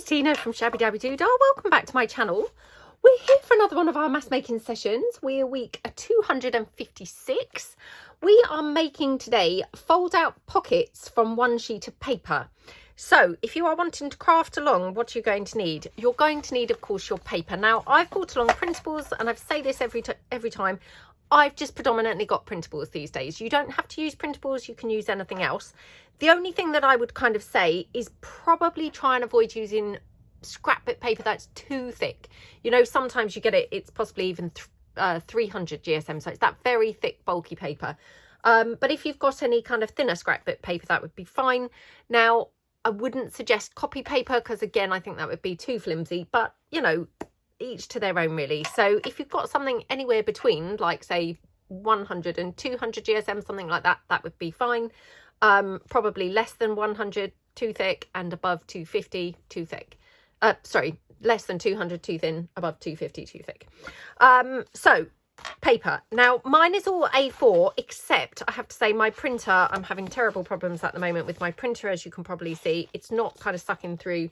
Tina from Shabbydabbydoodah. Welcome back to my channel. We're here for another one of our mass making sessions. We're week 256. We are making today fold out pockets from one sheet of paper. So if you are wanting to craft along, what you're going to need? You're going to need, of course, your paper. Now, I've brought along printables, and I say this every time. I've just predominantly got printables these days. You don't have to use printables, you can use anything else. The only thing that I would kind of say is probably try and avoid using scrapbook paper that's too thick. You know, sometimes you get it, it's possibly even 300 GSM, so it's that very thick, bulky paper. But if you've got any kind of thinner scrapbook paper, that would be fine. Now, I wouldn't suggest copy paper because, again, I think that would be too flimsy, but, you know, each to their own really. So if you've got something anywhere between, like say 100 and 200 GSM, something like that, that would be fine. Probably less than 100 too thick, and above 250 too thick. Sorry, less than 200 too thin, above 250 too thick. So paper. Now mine is all A4, except I have to say my printer, I'm having terrible problems at the moment with my printer. As you can probably see, it's not kind of sucking through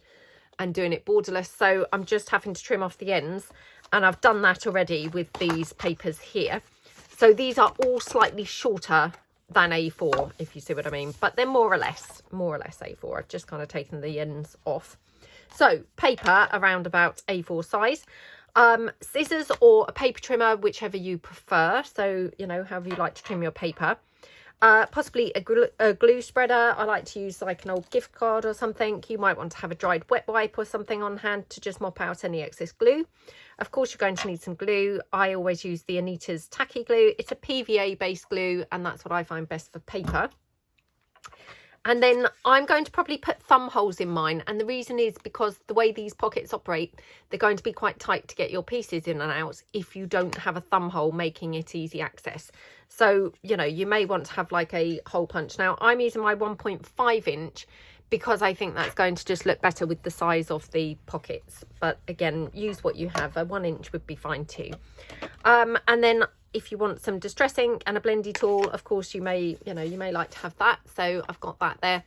and doing it borderless, so I'm just having to trim off the ends, and I've done that already with these papers here. So these are all slightly shorter than A4, if you see what I mean, but they're more or less A4. I've just kind of taken the ends off. So paper around about A4 size, scissors or a paper trimmer, whichever you prefer, so you know, however you like to trim your paper. Possibly a glue spreader. I like to use like an old gift card or something. You might want to have a dried wet wipe or something on hand to just mop out any excess glue. Of course, you're going to need some glue. I always use the Anita's tacky glue. It's a PVA based glue, and that's what I find best for paper. And then I'm going to probably put thumb holes in mine, and the reason is because the way these pockets operate, they're going to be quite tight to get your pieces in and out if you don't have a thumb hole, making it easy access. So, you know, you may want to have like a hole punch. Now, I'm using my 1.5 inch because I think that's going to just look better with the size of the pockets. But again, use what you have. A 1 inch would be fine too. And then if you want some distress ink and a blendy tool, of course, you may like to have that. So I've got that there.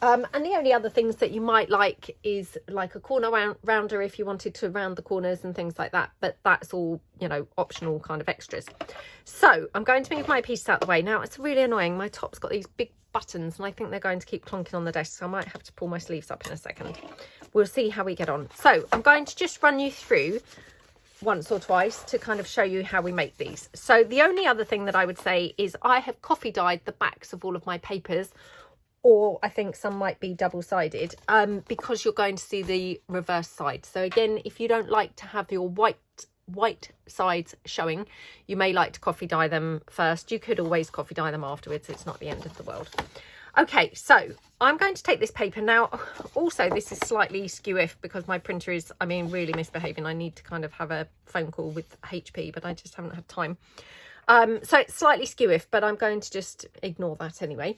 And the only other things that you might like is like a corner rounder if you wanted to round the corners and things like that. But that's all, you know, optional kind of extras. So I'm going to move my piece out of the way. Now, it's really annoying. My top's got these big buttons, and I think they're going to keep clonking on the desk. So I might have to pull my sleeves up in a second. We'll see how we get on. So I'm going to just run you through once or twice to kind of show you how we make these. So the only other thing that I would say is I have coffee dyed the backs of all of my papers, or I think some might be double-sided, because you're going to see the reverse side. So again, if you don't like to have your white sides showing, you may like to coffee dye them first. You could always coffee dye them afterwards. It's not the end of the world. Okay, so I'm going to take this paper now. Also, this is slightly skew-if because my printer is, I mean, really misbehaving. I need to kind of have a phone call with HP, but I just haven't had time. So it's slightly skew-if, but I'm going to just ignore that anyway.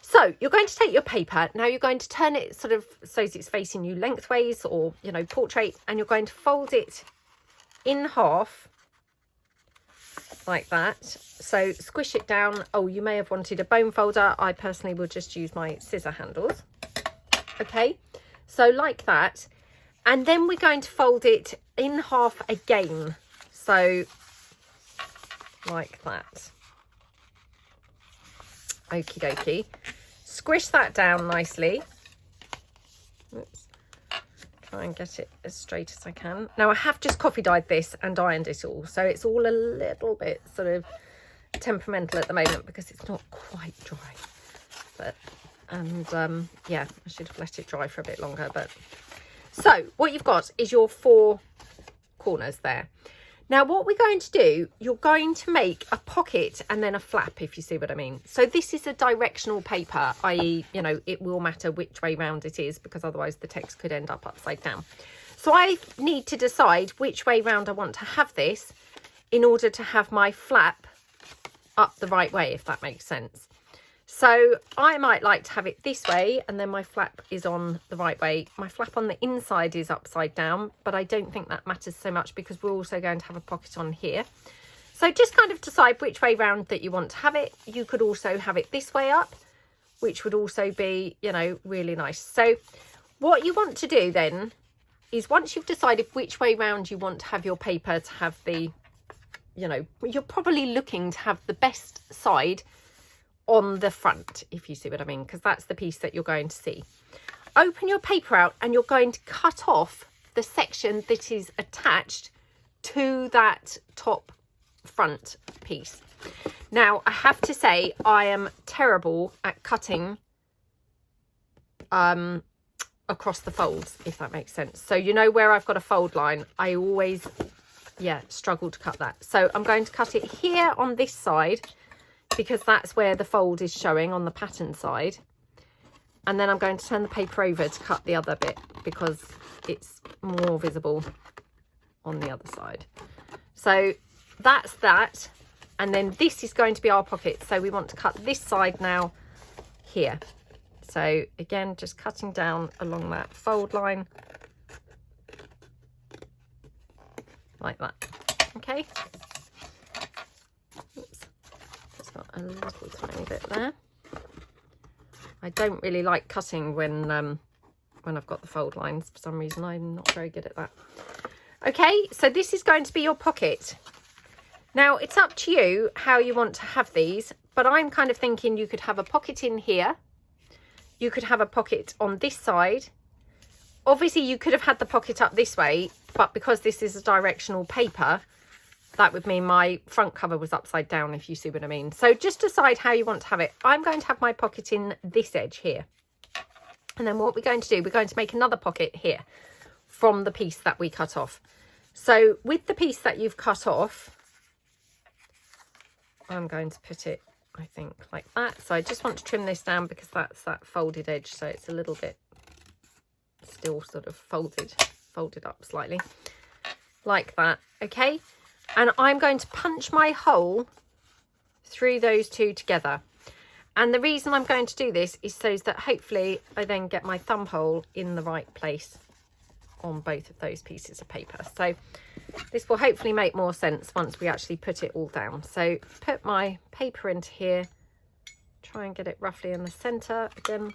So you're going to take your paper. Now you're going to turn it sort of so it's facing you lengthways, or, you know, portrait, and you're going to fold it in half like that. So squish it down. Oh, you may have wanted a bone folder. I personally will just use my scissor handles. Okay, so like that. And then we're going to fold it in half again. So like that. Okie dokie. Squish that down nicely. Oops. Try and get it as straight as I can. Now I have just coffee dyed this and ironed it all, so it's all a little bit sort of temperamental at the moment because it's not quite dry. But yeah, I should have let it dry for a bit longer. But so what you've got is your 4 corners there. Now what we're going to do, you're going to make a pocket and then a flap, if you see what I mean. So this is a directional paper, i.e., you know, it will matter which way round it is because otherwise the text could end up upside down. So I need to decide which way round I want to have this in order to have my flap up the right way, if that makes sense. So I might like to have it this way, and then my flap is on the right way. My flap on the inside is upside down, but I don't think that matters so much because we're also going to have a pocket on here. So just kind of decide which way round that you want to have it. You could also have it this way up, which would also be, you know, really nice. So what you want to do then is once you've decided which way round you want to have your paper to have the, you know, you're probably looking to have the best side on the front, if you see what I mean, because that's the piece that you're going to see. Open your paper out and you're going to cut off the section that is attached to that top front piece. Now, I have to say, I am terrible at cutting across the folds, if that makes sense. So you know where I've got a fold line, I always, yeah, struggle to cut that. So I'm going to cut it here on this side, because that's where the fold is showing on the pattern side. And then I'm going to turn the paper over to cut the other bit because it's more visible on the other side. So that's that. And then this is going to be our pocket. So we want to cut this side now here. So again, just cutting down along that fold line like that. Okay. Oops. Just got a little tiny bit there. I don't really like cutting when I've got the fold lines. For some reason, I'm not very good at that. Okay, so this is going to be your pocket. Now, it's up to you how you want to have these, but I'm kind of thinking you could have a pocket in here. You could have a pocket on this side. Obviously, you could have had the pocket up this way, but because this is a directional paper, that would mean my front cover was upside down, if you see what I mean. So just decide how you want to have it. I'm going to have my pocket in this edge here. And then what we're going to do, we're going to make another pocket here from the piece that we cut off. So with the piece that you've cut off, I'm going to put it, I think, like that. So I just want to trim this down because that's that folded edge. So it's a little bit still sort of folded up slightly like that. Okay. And I'm going to punch my hole through those two together. And the reason I'm going to do this is so that hopefully I then get my thumb hole in the right place on both of those pieces of paper. So this will hopefully make more sense once we actually put it all down. So put my paper into here, try and get it roughly in the centre. Again,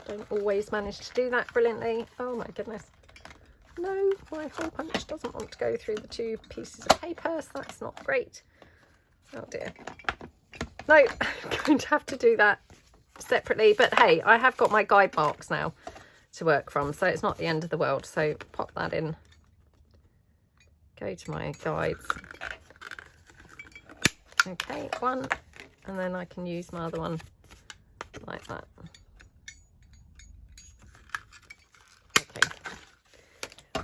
don't always manage to do that brilliantly. Oh my goodness. No, my hole punch doesn't want to go through the two pieces of paper, so that's not great. Oh dear. No, I'm going to have to do that separately. But hey, I have got my guide marks now to work from, so it's not the end of the world. So pop that in. Go to my guides. Okay, one. And then I can use my other one like that.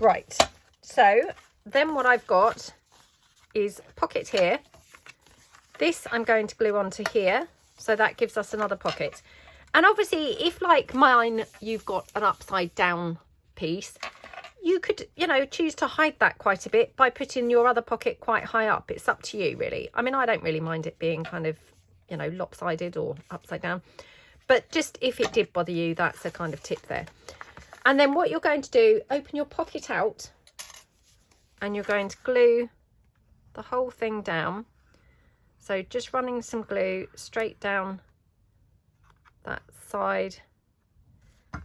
Right, so then what I've got is pocket here. This I'm going to glue onto here, so that gives us another pocket. And obviously, if like mine, you've got an upside down piece, you could, you know, choose to hide that quite a bit by putting your other pocket quite high up. It's up to you, really. I mean, I don't really mind it being kind of, you know, lopsided or upside down. But just if it did bother you, that's a kind of tip there. And then what you're going to do, open your pocket out and you're going to glue the whole thing down. So just running some glue straight down that side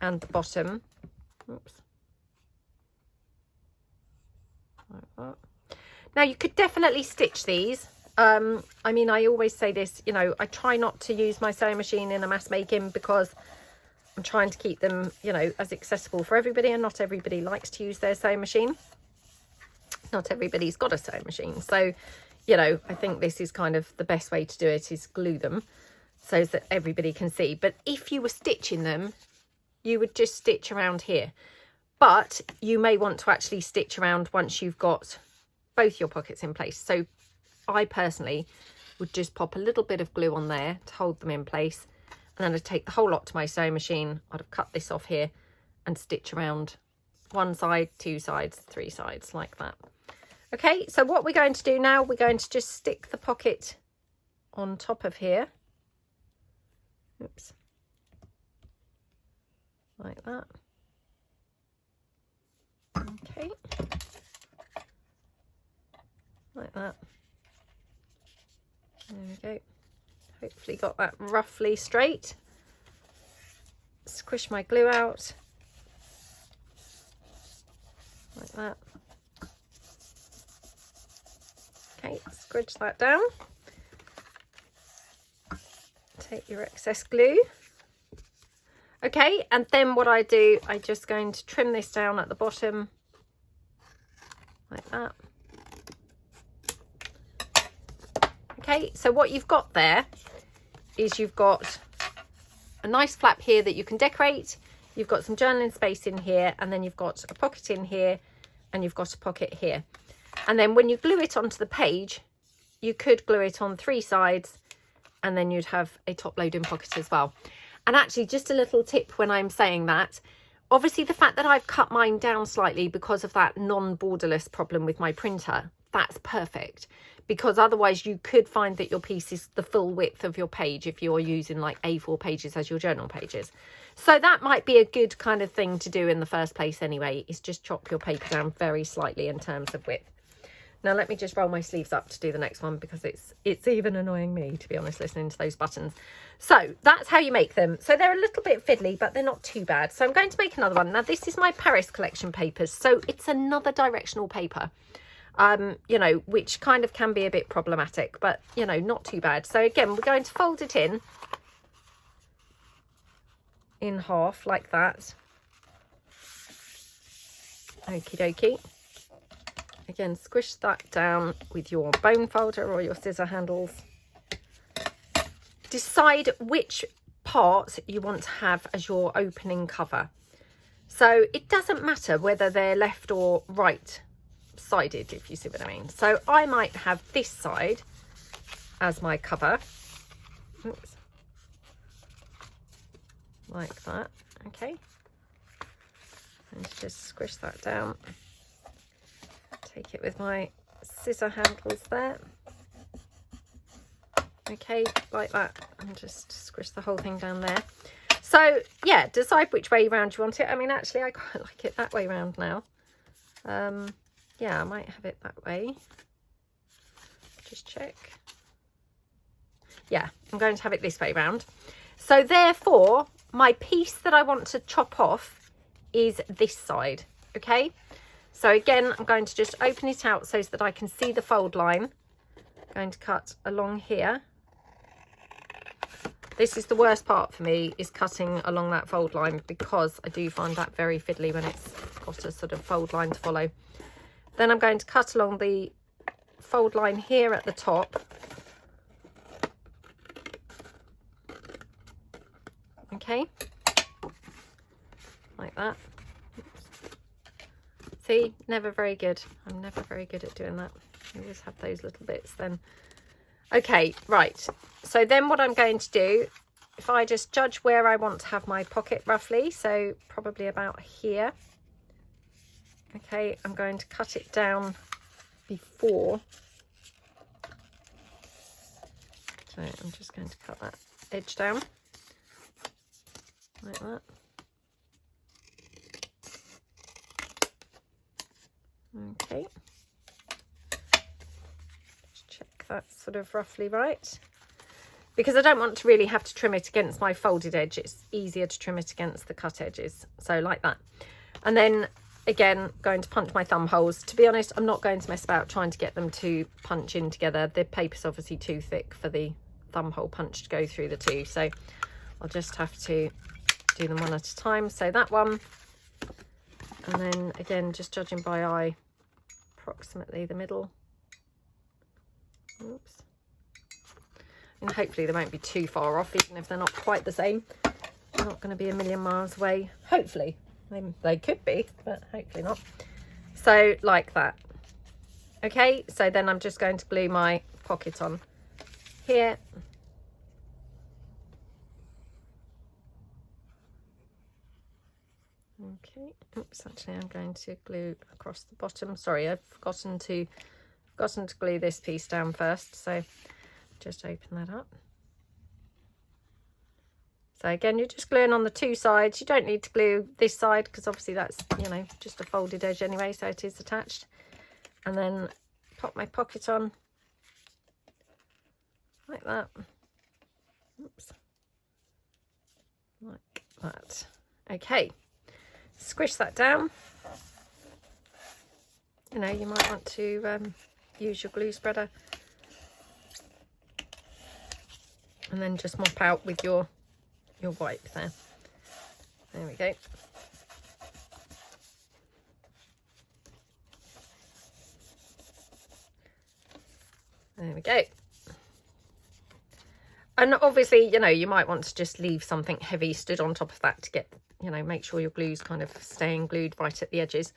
and the bottom. Oops. Like that. Now you could definitely stitch these. I mean, I always say this, you know, I try not to use my sewing machine in a mass making because I'm trying to keep them, you know, as accessible for everybody, and not everybody likes to use their sewing machine. Not everybody's got a sewing machine. So, you know, I think this is kind of the best way to do it, is glue them so that everybody can see. But if you were stitching them, you would just stitch around here. But you may want to actually stitch around once you've got both your pockets in place. So I personally would just pop a little bit of glue on there to hold them in place. And then I'd take the whole lot to my sewing machine. I'd have cut this off here and stitch around one side, two sides, three sides, like that. Okay, so what we're going to do now, we're going to just stick the pocket on top of here. Oops. Like that. Okay. Like that. There we go. Hopefully got that roughly straight. Squish my glue out. Like like that. Okay, squidge that down. Take your excess glue. Okay, and then what I do, I'm just going to trim this down at the bottom like that. Okay, so what you've got there is you've got a nice flap here that you can decorate. You've got some journaling space in here, and then you've got a pocket in here, and you've got a pocket here. And then when you glue it onto the page, you could glue it on 3 sides, and then you'd have a top loading pocket as well. And actually, just a little tip when I'm saying that, obviously the fact that I've cut mine down slightly because of that non-borderless problem with my printer, that's perfect. Because otherwise you could find that your piece is the full width of your page if you're using like A4 pages as your journal pages. So that might be a good kind of thing to do in the first place anyway, is just chop your paper down very slightly in terms of width. Now let me just roll my sleeves up to do the next one, because it's even annoying me, to be honest, listening to those buttons. So that's how you make them. So they're a little bit fiddly, but they're not too bad. So I'm going to make another one. Now this is my Paris collection papers, so it's another directional paper, you know, which kind of can be a bit problematic, but you know, not too bad. So again, we're going to fold it in half like that. Okie dokie. Again, squish that down with your bone folder or your scissor handles. Decide which part you want to have as your opening cover. So it doesn't matter whether they're left or right sided, if you see what I mean. So I might have this side as my cover. Oops. Like that. Okay. Let's just squish that down. Take it with my scissor handles there. Okay, like that, and just squish the whole thing down there. So yeah, decide which way round you want it. I mean, actually I quite like it that way round now. Yeah, I might have it that way. Just check. Yeah, I'm going to have it this way round. So therefore, my piece that I want to chop off is this side, okay? So again, I'm going to just open it out so that I can see the fold line. I'm going to cut along here. This is the worst part for me, is cutting along that fold line, because I do find that very fiddly when it's got a sort of fold line to follow. Then I'm going to cut along the fold line here at the top. Okay, like that. See, never very good. I'm never very good at doing that. I always have those little bits then. Okay, right. So then what I'm going to do, if I just judge where I want to have my pocket roughly, so probably about here. Okay, I'm going to cut it down before. So I'm just going to cut that edge down like that. Okay, just check that's sort of roughly right, because I don't want to really have to trim it against my folded edge. It's easier to trim it against the cut edges, so like that. And then again, going to punch my thumb holes. To be honest, I'm not going to mess about trying to get them to punch in together. The paper's obviously too thick for the thumb hole punch to go through the two, so I'll just have to do them one at a time. So that one. And then again, just judging by eye, approximately the middle. Oops. And hopefully they won't be too far off, even if they're not quite the same. They're not going to be a million miles away. Hopefully. They could be, but hopefully not. So like that. Okay, so then I'm just going to glue my pocket on here. Okay, oops, actually I'm going to glue across the bottom. Sorry, I've forgotten to glue this piece down first, so just open that up. So again, you're just gluing on the two sides. You don't need to glue this side, because obviously that's, you know, just a folded edge anyway, so it is attached. And then pop my pocket on like that. Oops, like that. Okay. Squish that down. you know, you might want to use your glue spreader and then just mop out with your wipe there. There we go. There we go. And obviously, you know, you might want to just leave something heavy stood on top of that to get, you know, make sure your glue's kind of staying glued right at the edges.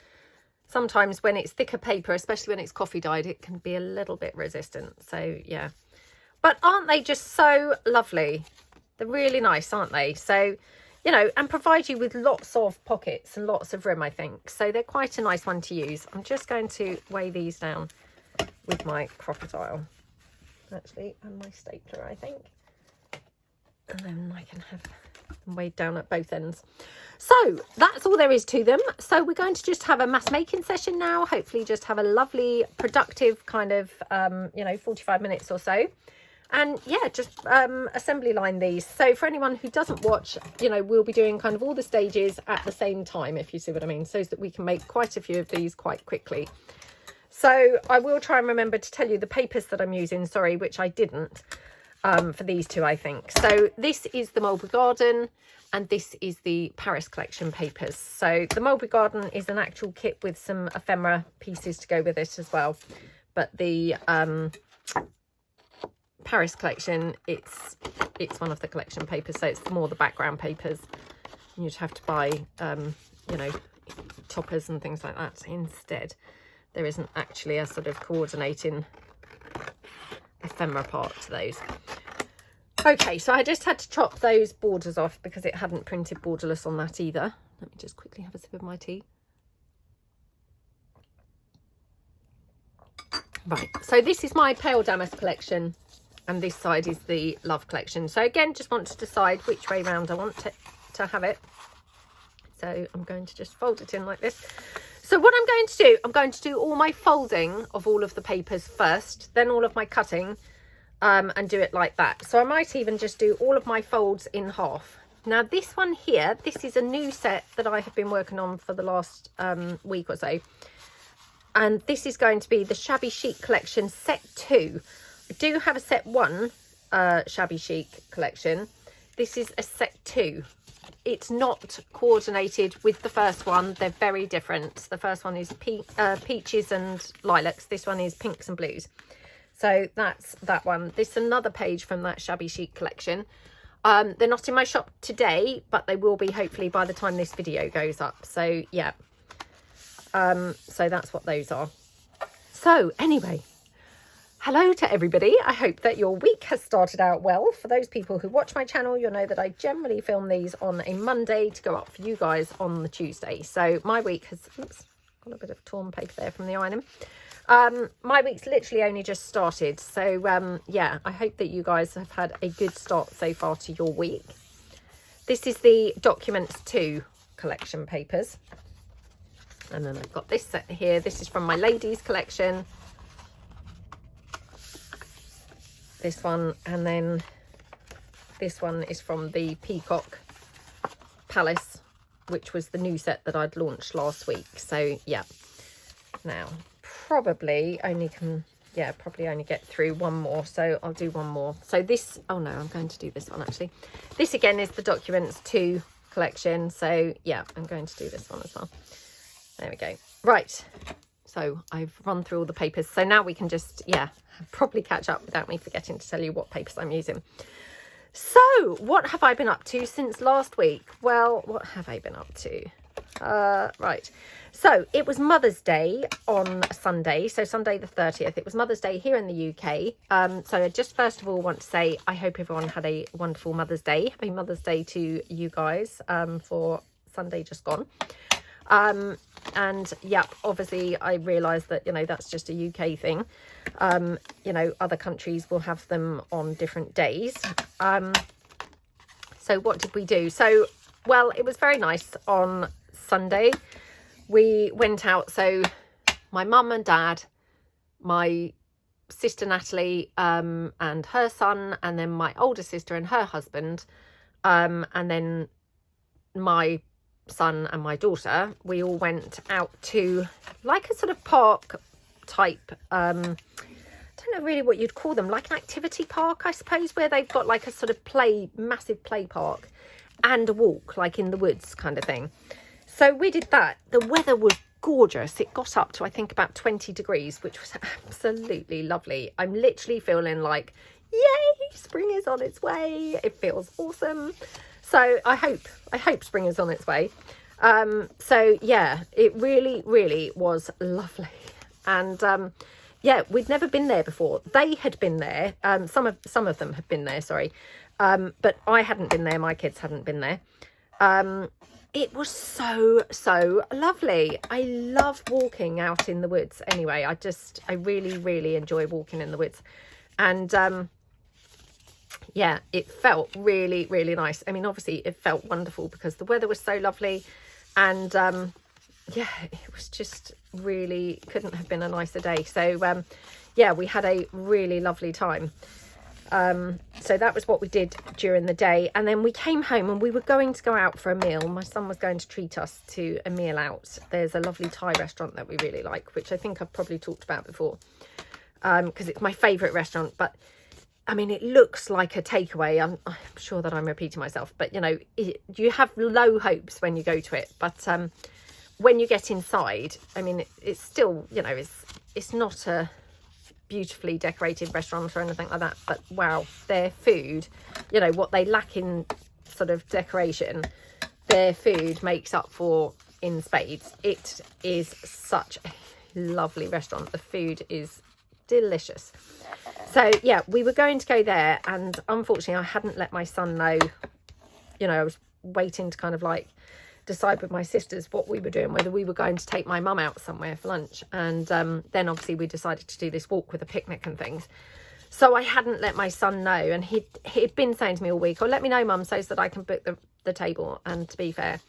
Sometimes when it's thicker paper, especially when it's coffee dyed, it can be a little bit resistant. So, yeah. But aren't they just so lovely? They're really nice, aren't they? So, you know, and provide you with lots of pockets and lots of room, I think. So they're quite a nice one to use. I'm just going to weigh these down with my crocodile, actually, and my stapler, I think. And then I can have them weighed down at both ends. So that's all there is to them. So we're going to just have a mass making session now. Hopefully just have a lovely, productive kind of, you know, 45 minutes or so. And yeah, just assembly line these. So for anyone who doesn't watch, you know, we'll be doing kind of all the stages at the same time, if you see what I mean, so that we can make quite a few of these quite quickly. So I will try and remember to tell you the papers that I'm using, sorry, which I didn't. For these two, I think. So this is the Mulberry Garden and this is the Paris collection papers. So the Mulberry Garden is an actual kit with some ephemera pieces to go with it as well. But the Paris collection, it's one of the collection papers, so it's more the background papers. You'd have to buy, you know, toppers and things like that instead. There isn't actually a sort of coordinating ephemera part to those. Okay, so I just had to chop those borders off because it hadn't printed borderless on that either. Let me just quickly have a sip of my tea. Right, so this is my Pale Damask collection and this side is the Love collection. So again, just want to decide which way round I want to have it. So I'm going to just fold it in like this. So what I'm going to do all my folding of all of the papers first, then all of my cutting, and do it like that. So I might even just do all of my folds in half. Now this one here, this is a new set that I have been working on for the last week or so. And this is going to be the Shabby Chic collection set 2. I do have a set 1 Shabby Chic collection. This is a set 2. It's not coordinated with the first one. They're very different. The first one is peaches and lilacs. This one is pinks and blues. So that's that one. This is another page from that Shabby Chic collection. They're not in my shop today, but they will be hopefully by the time this video goes up. So yeah. So that's what those are. So anyway, hello to everybody. I hope that your week has started out well. For those people who watch my channel, you'll know that I generally film these on a Monday to go up for you guys on the Tuesday. So my week has, oops, got a bit of torn paper there from the ironing. My week's literally only just started. So yeah, I hope that you guys have had a good start so far to your week. This is the Documents 2 collection papers. And then I've got this set here. This is from my ladies collection. This one, and then this one is from the Peacock Palace, which was the new set that I'd launched last week. So yeah, now probably only get through one more, so I'll do one more. So this, oh no, I'm going to do this one actually. This again is the Documents 2 collection, so yeah, I'm going to do this one as well. There we go. Right, so I've run through all the papers, so now we can just, yeah, probably catch up without me forgetting to tell you what papers I'm using. So what have I been up to since last week? Well, what have I been up to? Right, so it was Mother's Day on Sunday, so Sunday the 30th. It was Mother's Day here in the UK. So I just first of all want to say I hope everyone had a wonderful Mother's Day. Happy Mother's Day to you guys for Sunday just gone. And yep, obviously I realise that, you know, that's just a UK thing. You know, other countries will have them on different days. So what did we do? So, well, it was very nice on Sunday. We went out, so my mum and dad, my sister Natalie, and her son, and then my older sister and her husband, and then my son and my daughter, we all went out to like a sort of park type, I don't know really what you'd call them, like an activity park, I suppose, where they've got like a sort of massive play park and a walk, like in the woods kind of thing. So we did that. The weather was gorgeous. It got up to, I think, about 20 degrees, which was absolutely lovely. I'm literally feeling like, yay, spring is on its way. It feels awesome. So I hope spring is on its way. So yeah, it really, really was lovely. And yeah, we'd never been there before. They had been there. Some of them had been there, sorry. But I hadn't been there. My kids hadn't been there. It was so lovely. I love walking out in the woods anyway. I really, really enjoy walking in the woods. And yeah, it felt really, really nice. I mean, obviously it felt wonderful because the weather was so lovely. And yeah, it was just really, couldn't have been a nicer day. So yeah, we had a really lovely time. So that was what we did during the day. And then we came home and we were going to go out for a meal. My son was going to treat us to a meal out. There's a lovely Thai restaurant that we really like, which I think I've probably talked about before, because it's my favourite restaurant. But I mean, it looks like a takeaway. I'm sure that I'm repeating myself, but you know, you have low hopes when you go to it. But when you get inside, I mean, it's still, you know, it's not a beautifully decorated restaurant or anything like that, but wow, their food, you know, what they lack in sort of decoration, their food makes up for in spades. It is such a lovely restaurant. The food is delicious. So yeah, we were going to go there, and unfortunately I hadn't let my son know. You know, I was waiting to kind of like decide with my sisters what we were doing, whether we were going to take my mum out somewhere for lunch. And then obviously we decided to do this walk with a picnic and things. So I hadn't let my son know, and he'd been saying to me all week, oh, let me know, mum, so that I can book the table. And to be fair,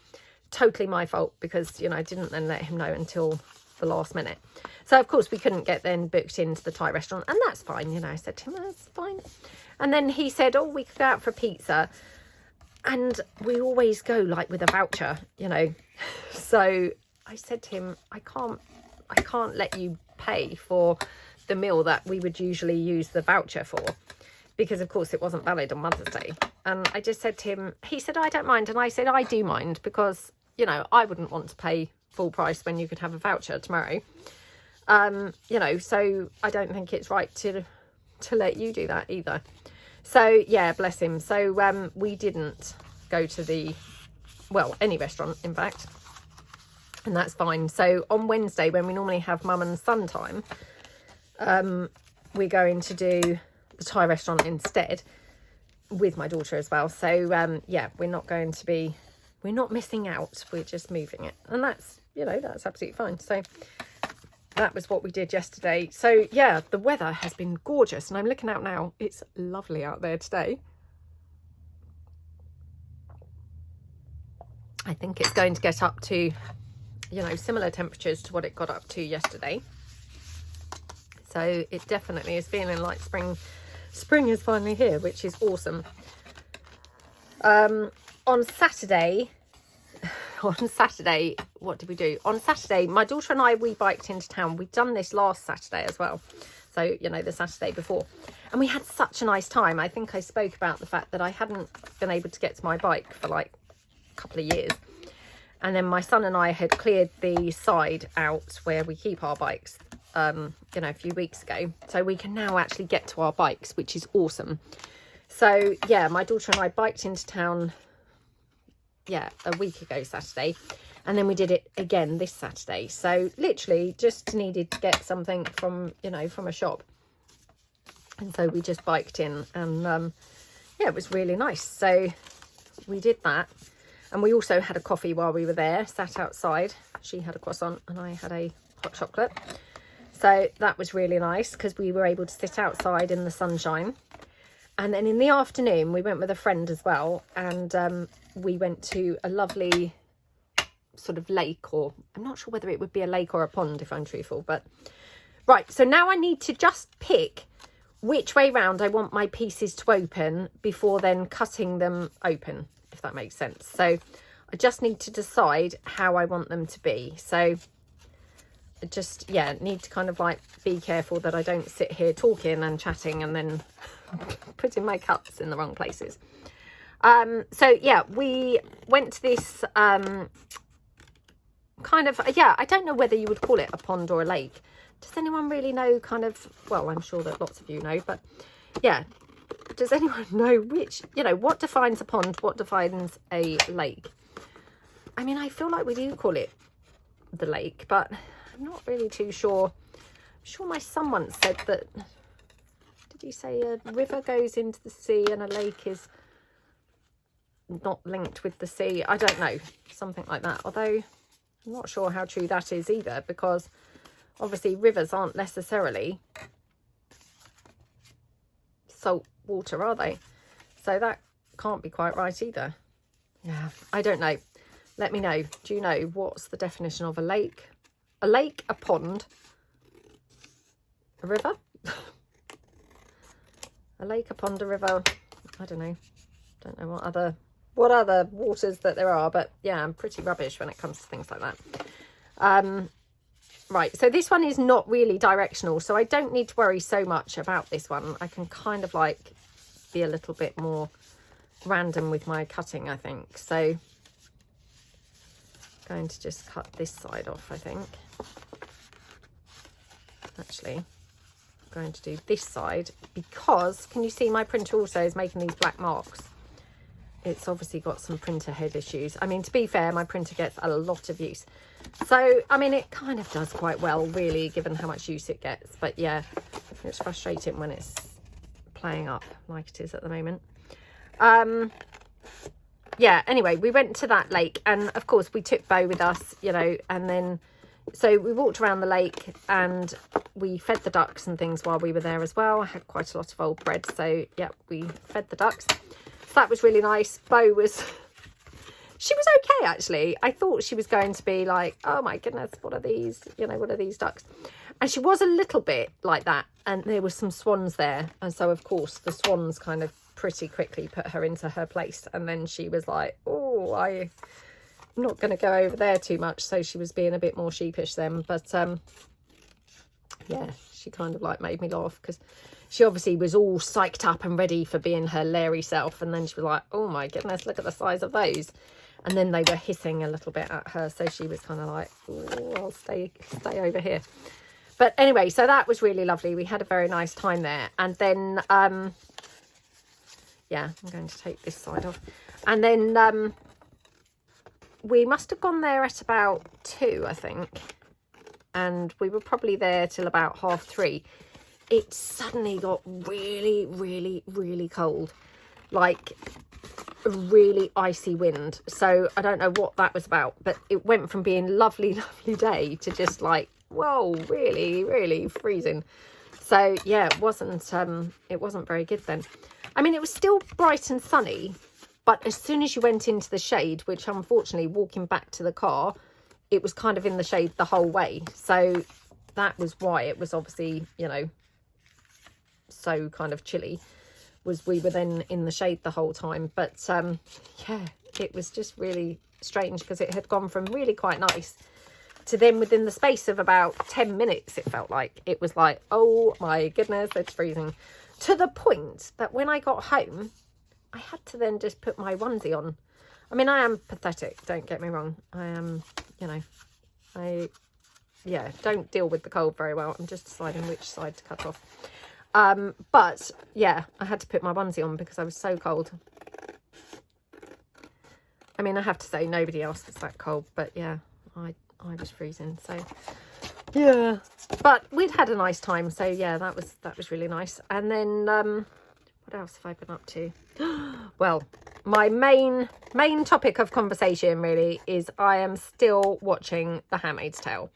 totally my fault, because, you know, I didn't then let him know until the last minute. So of course we couldn't get then booked into the Thai restaurant, and that's fine, you know. I said to him, that's fine. And then he said, oh, we could go out for pizza. And we always go like with a voucher, you know. So I said to him, I can't let you pay for the meal that we would usually use the voucher for, because of course it wasn't valid on Mother's Day. And I just said to him, he said, I don't mind. And I said, I do mind, because, you know, I wouldn't want to pay full price when you could have a voucher tomorrow. You know, so I don't think it's right to let you do that either. So yeah, bless him. So we didn't go to any restaurant, in fact, and that's fine. So on Wednesday, when we normally have mum and son time, we're going to do the Thai restaurant instead with my daughter as well. So yeah, we're not missing out, we're just moving it, and that's, you know, that's absolutely fine. So that was what we did yesterday. So yeah, the weather has been gorgeous, and I'm looking out now. It's lovely out there today. I think it's going to get up to, you know, similar temperatures to what it got up to yesterday. So it definitely is feeling like spring is finally here, which is awesome. On Saturday, what did we do? On Saturday, my daughter and I, we biked into town. We'd done this last Saturday as well. So, you know, the Saturday before. And we had such a nice time. I think I spoke about the fact that I hadn't been able to get to my bike for like a couple of years. And then my son and I had cleared the side out where we keep our bikes, you know, a few weeks ago. So we can now actually get to our bikes, which is awesome. So, yeah, my daughter and I biked into town, yeah, a week ago Saturday, and then we did it again this Saturday. So literally just needed to get something from, you know, from a shop, and so we just biked in, and yeah, it was really nice. So we did that, and we also had a coffee while we were there, sat outside. She had a croissant and I had a hot chocolate, so that was really nice because we were able to sit outside in the sunshine. And then in the afternoon we went with a friend as well, and we went to a lovely sort of lake, or I'm not sure whether it would be a lake or a pond if I'm truthful, but right, so now I need to just pick which way round I want my pieces to open before then cutting them open, if that makes sense. So I just need to decide how I want them to be. So I just, yeah, need to kind of like be careful that I don't sit here talking and chatting and then putting my cups in the wrong places. So yeah, we went to this kind of, yeah, I don't know whether you would call it a pond or a lake. Does anyone really know kind of, well, I'm sure that lots of you know, but yeah, does anyone know which, you know, what defines a pond, what defines a lake? I mean, I feel like we do call it the lake, but I'm not really too sure. I'm sure my son once said that, did he say a river goes into the sea and a lake is not linked with the sea? I don't know, something like that. Although I'm not sure how true that is either, because obviously rivers aren't necessarily salt water, are they? So that can't be quite right either. Yeah, I don't know. Let me know. Do you know what's the definition of a lake? A lake, a pond, a river? A lake, a pond, a river. I don't know. Don't know what other waters that there are, but yeah, I'm pretty rubbish when it comes to things like that. Right, so this one is not really directional, so I don't need to worry so much about this one. I can kind of like be a little bit more random with my cutting, I think. So I'm going to just cut this side off, I think. Actually, I'm going to do this side because, can you see my printer also is making these black marks? It's obviously got some printer head issues. I mean, to be fair, my printer gets a lot of use. So, I mean, it kind of does quite well, really, given how much use it gets. But yeah, it's frustrating when it's playing up like it is at the moment. Yeah, anyway, we went to that lake. And, of course, we took Bo with us, you know, and then... So we walked around the lake and we fed the ducks and things while we were there as well. I had quite a lot of old bread. So, yeah, we fed the ducks. So that was really nice. Bo was... She was okay, actually. I thought she was going to be like, oh my goodness, what are these? You know, what are these ducks? And she was a little bit like that. And there were some swans there. And so, of course, the swans kind of pretty quickly put her into her place. And then she was like, oh, I'm not going to go over there too much. So she was being a bit more sheepish then. But, yeah, she kind of like made me laugh because she obviously was all psyched up and ready for being her Larry self. And then she was like, oh my goodness, look at the size of those. And then they were hissing a little bit at her. So she was kind of like, oh, I'll stay over here. But anyway, so that was really lovely. We had a very nice time there. And then, yeah, I'm going to take this side off. And then we must have gone there at about 2, I think. And we were probably there till about 3:30. It suddenly got really, really, really cold. Like... a really icy wind. So I don't know what that was about, but it went from being lovely day to just like, whoa, really, really freezing. So yeah, it wasn't very good then. I mean, it was still bright and sunny, but as soon as you went into the shade, which unfortunately walking back to the car, it was kind of in the shade the whole way. So that was why it was obviously, you know, so kind of chilly. Was we were then in the shade the whole time. But yeah, it was just really strange because it had gone from really quite nice to then within the space of about 10 minutes, it felt like. It was like, oh my goodness, it's freezing. To the point that when I got home, I had to then just put my onesie on. I mean, I am pathetic, don't get me wrong. I am, you know, yeah, don't deal with the cold very well. I'm just deciding which side to cut off. But yeah, I had to put my onesie on because I was so cold. I mean, I have to say nobody else was that cold, but yeah, I was freezing. So yeah, but we'd had a nice time. So yeah, that was really nice. And then, what else have I been up to? Well, my main topic of conversation really is I am still watching The Handmaid's Tale.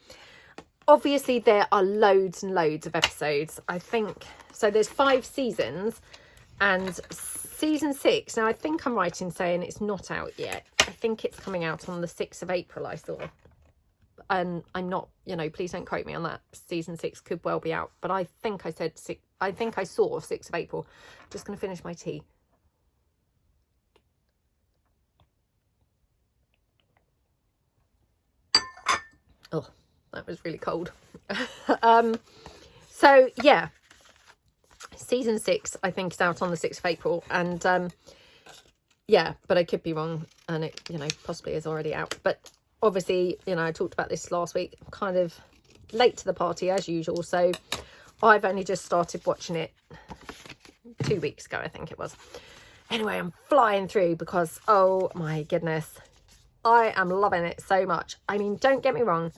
Obviously, there are loads and loads of episodes. I think, so there's 5 seasons and season 6. Now, I think I'm right in saying it's not out yet. I think it's coming out on the 6th of April, I saw. And I'm not, you know, please don't quote me on that. Season 6 could well be out. But I think I said 6, I think I saw 6th of April. Just going to finish my tea. Oh, that was really cold. So yeah, season 6 I think is out on the 6th of April, and yeah, but I could be wrong, and it, you know, possibly is already out. But obviously, you know, I talked about this last week. I'm kind of late to the party as usual, so I've only just started watching it 2 weeks ago, I think it was. Anyway, I'm flying through because, oh my goodness, I am loving it so much. I mean, don't get me wrong,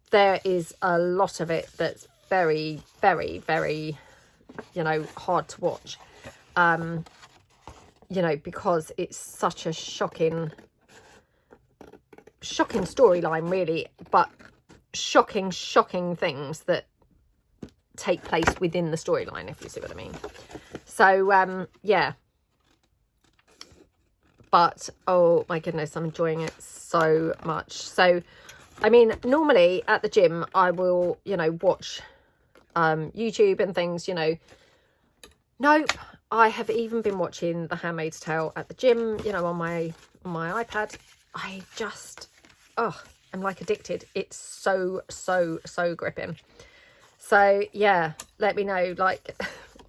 there is a lot of it that's very, very, very, you know, hard to watch. You know, because it's such a shocking storyline, really, but shocking things that take place within the storyline, if you see what I mean. So, yeah. But, oh my goodness, I'm enjoying it so much. So, I mean, normally at the gym, I will, you know, watch YouTube and things, you know. Nope. I have even been watching The Handmaid's Tale at the gym, you know, on my iPad. I just, oh, I'm like addicted. It's so gripping. So yeah, let me know. Like,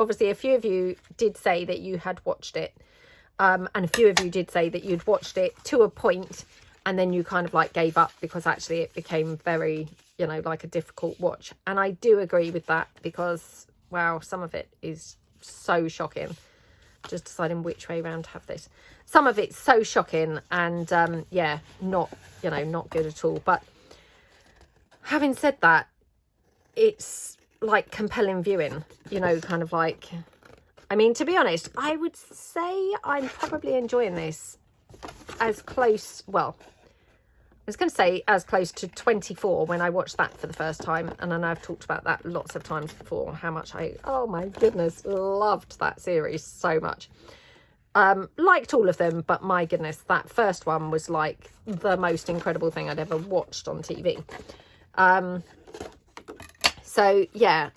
obviously a few of you did say that you had watched it, and a few of you did say that you'd watched it to a point and then you kind of like gave up because actually it became very, you know, like a difficult watch. And I do agree with that because, wow, some of it is so shocking. Just deciding which way around to have this. Some of it's so shocking and yeah, not, you know, not good at all. But having said that, it's like compelling viewing, you know, kind of like, I mean, to be honest, I would say I'm probably enjoying this as close, well, I was going to say as close to 24 when I watched that for the first time. And I know I've talked about that lots of times before, how much I, oh my goodness, loved that series so much. Liked all of them, but my goodness, that first one was like the most incredible thing I'd ever watched on TV. So yeah,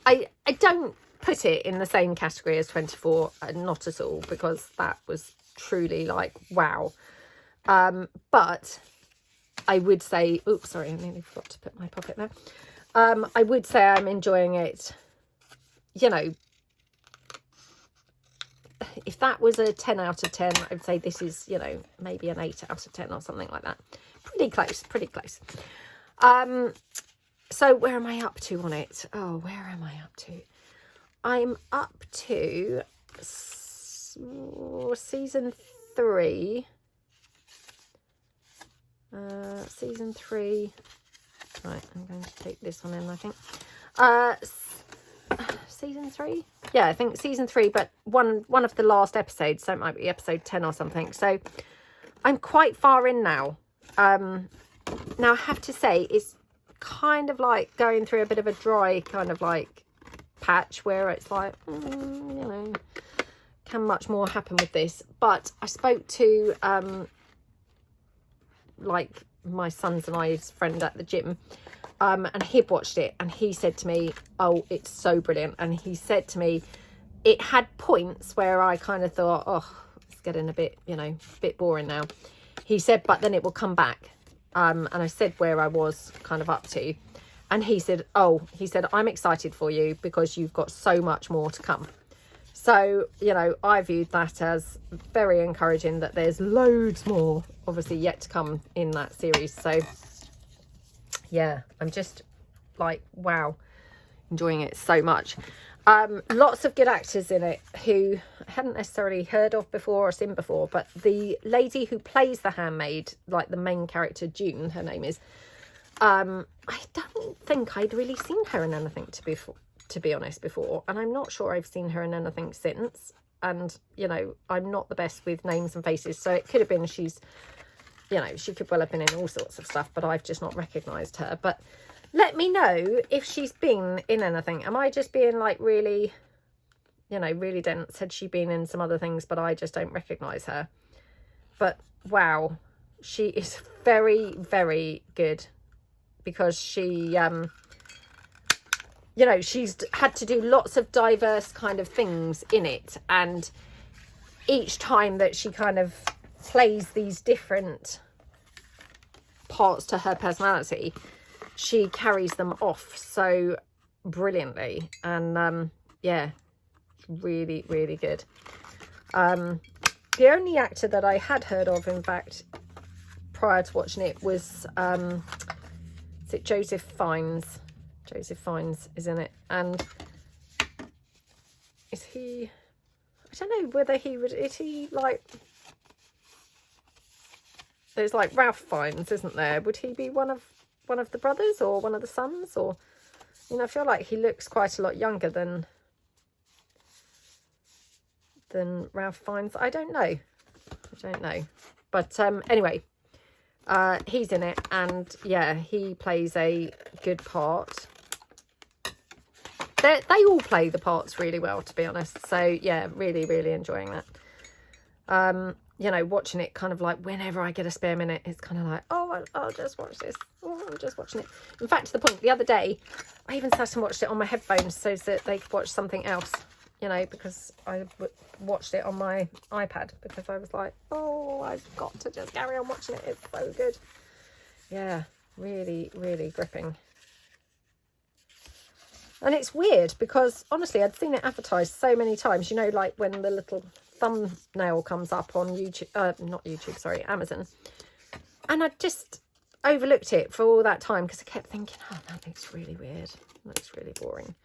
I don't put it in the same category as 24, not at all, because that was truly like, wow. But I would say, oops, sorry, I nearly forgot to put my pocket there. I would say I'm enjoying it, you know. If that was a 10 out of 10, I'd say this is, you know, maybe an 8 out of 10 or something like that. Pretty close, pretty close. So where am I up to on it? Oh, where am I up to? I'm up to season 3. Season 3. Right, I'm going to take this one in, I think. Season 3? Yeah, I think season 3, but one of the last episodes, so it might be episode 10 or something. So I'm quite far in now. Now I have to say, it's kind of like going through a bit of a dry kind of like patch where it's like, you know, can much more happen with this? But I spoke to like my son's and I's friend at the gym, and he'd watched it and he said to me, oh, it's so brilliant. And he said to me, it had points where I kind of thought, oh, it's getting a bit, you know, a bit boring now. He said, but then it will come back. And I said where I was kind of up to, and he said, oh, he said, I'm excited for you because you've got so much more to come. So, you know, I viewed that as very encouraging that there's loads more obviously yet to come in that series. So yeah, I'm just like, wow, enjoying it so much. Lots of good actors in it who I hadn't necessarily heard of before or seen before, but the lady who plays the handmaid, like the main character, June, her name is, I don't think I'd really seen her in anything to be honest before, and I'm not sure I've seen her in anything since. And, you know, I'm not the best with names and faces, so it could have been she's, you know, she could well have been in all sorts of stuff, but I've just not recognised her. But let me know if she's been in anything. Am I just being like really, you know, really dense? Had she been in some other things, but I just don't recognise her? But wow, she is very, very good, because she, you know, she's had to do lots of diverse kind of things in it. And each time that she kind of plays these different parts to her personality, she carries them off so brilliantly. And yeah, really, really good. The only actor that I had heard of, in fact, prior to watching it was, is it Joseph Fiennes? Joseph Fiennes is in it. And is he, I don't know whether he would, is he like, there's like Ralph Fiennes, isn't there? Would he be one of the brothers or one of the sons? Or, you know, I feel like he looks quite a lot younger than Ralph Fiennes. I don't know. But anyway, he's in it, and yeah, he plays a good part. They all play the parts really well, to be honest. So yeah, really, really enjoying that. You know, watching it kind of like whenever I get a spare minute, it's kind of like, oh, I'll just watch this. Oh, I'm just watching it. In fact, to the point, the other day, I even sat and watched it on my headphones so that they could watch something else, you know, because I watched it on my iPad because I was like, oh, I've got to just carry on watching it. It's so good. Yeah, really, really gripping. And it's weird because, honestly, I'd seen it advertised so many times, you know, like when the little thumbnail comes up on YouTube, not YouTube, sorry, Amazon. And I just overlooked it for all that time because I kept thinking, oh, that looks really weird. That looks really boring.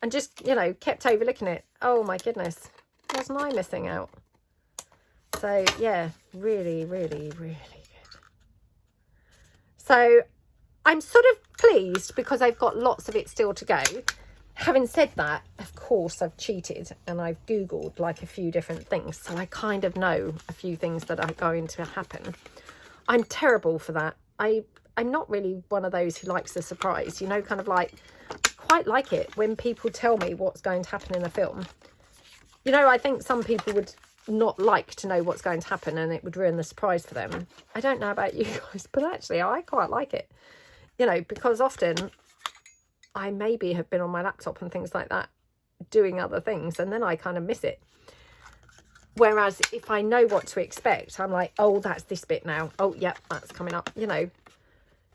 And just, you know, kept overlooking it. Oh, my goodness. Wasn't I missing out? So, yeah, really, really, really good. So, I'm sort of pleased because I've got lots of it still to go. Having said that, of course, I've cheated and I've Googled like a few different things. So I kind of know a few things that are going to happen. I'm terrible for that. I'm not really one of those who likes the surprise, you know, kind of like, quite like it when people tell me what's going to happen in a film. You know, I think some people would not like to know what's going to happen and it would ruin the surprise for them. I don't know about you guys, but actually I quite like it. You know, because often I maybe have been on my laptop and things like that doing other things and then I kind of miss it. Whereas if I know what to expect, I'm like, oh, that's this bit now. Oh, yep, that's coming up, you know.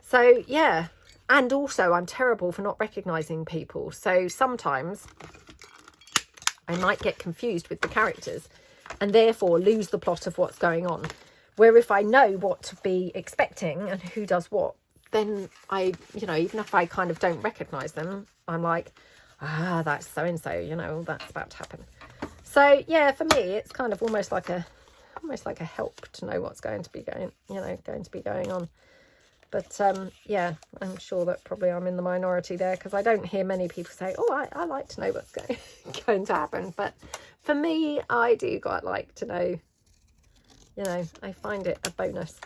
So, yeah. And also I'm terrible for not recognising people. So sometimes I might get confused with the characters and therefore lose the plot of what's going on. Where if I know what to be expecting and who does what, then I, you know, even if I kind of don't recognise them, I'm like, ah, that's so-and-so, you know, that's about to happen. So, yeah, for me, it's kind of almost like a help to know what's going to be going on. But, yeah, I'm sure that probably I'm in the minority there because I don't hear many people say, oh, I like to know what's going to happen. But for me, I do quite like to know, you know, I find it a bonus.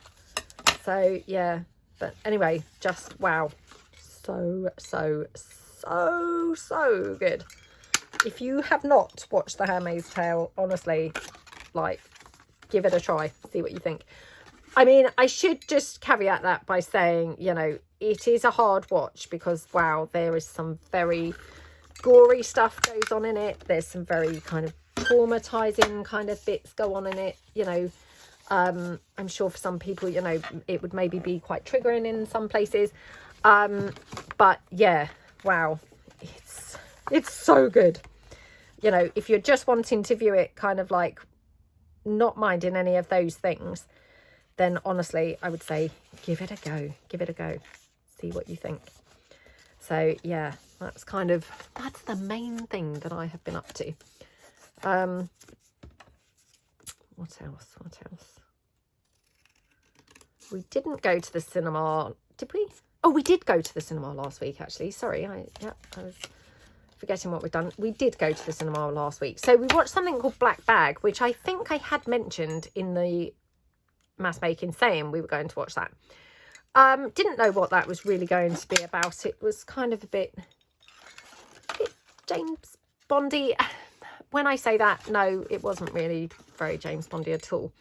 So, yeah. But anyway, just wow. So good. If you have not watched The Handmaid's Tale, honestly, like, give it a try. See what you think. I mean, I should just caveat that by saying, you know, it is a hard watch because, wow, there is some very gory stuff goes on in it. There's some very kind of traumatizing kind of bits go on in it, you know. I'm sure for some people, you know, it would maybe be quite triggering in some places. But yeah, wow, it's so good. You know, if you're just wanting to view it kind of like not minding any of those things, then honestly, I would say give it a go. Give it a go. See what you think. So yeah, that's the main thing that I have been up to. What else? We didn't go to the cinema, did we? Oh, we did go to the cinema last week, actually. Sorry, I was forgetting what we've done. We did go to the cinema last week. So we watched something called Black Bag, which I think I had mentioned in the mass making, saying we were going to watch that. Didn't know what that was really going to be about. It was kind of a bit James Bondy. When I say that, no, it wasn't really very James Bondy at all.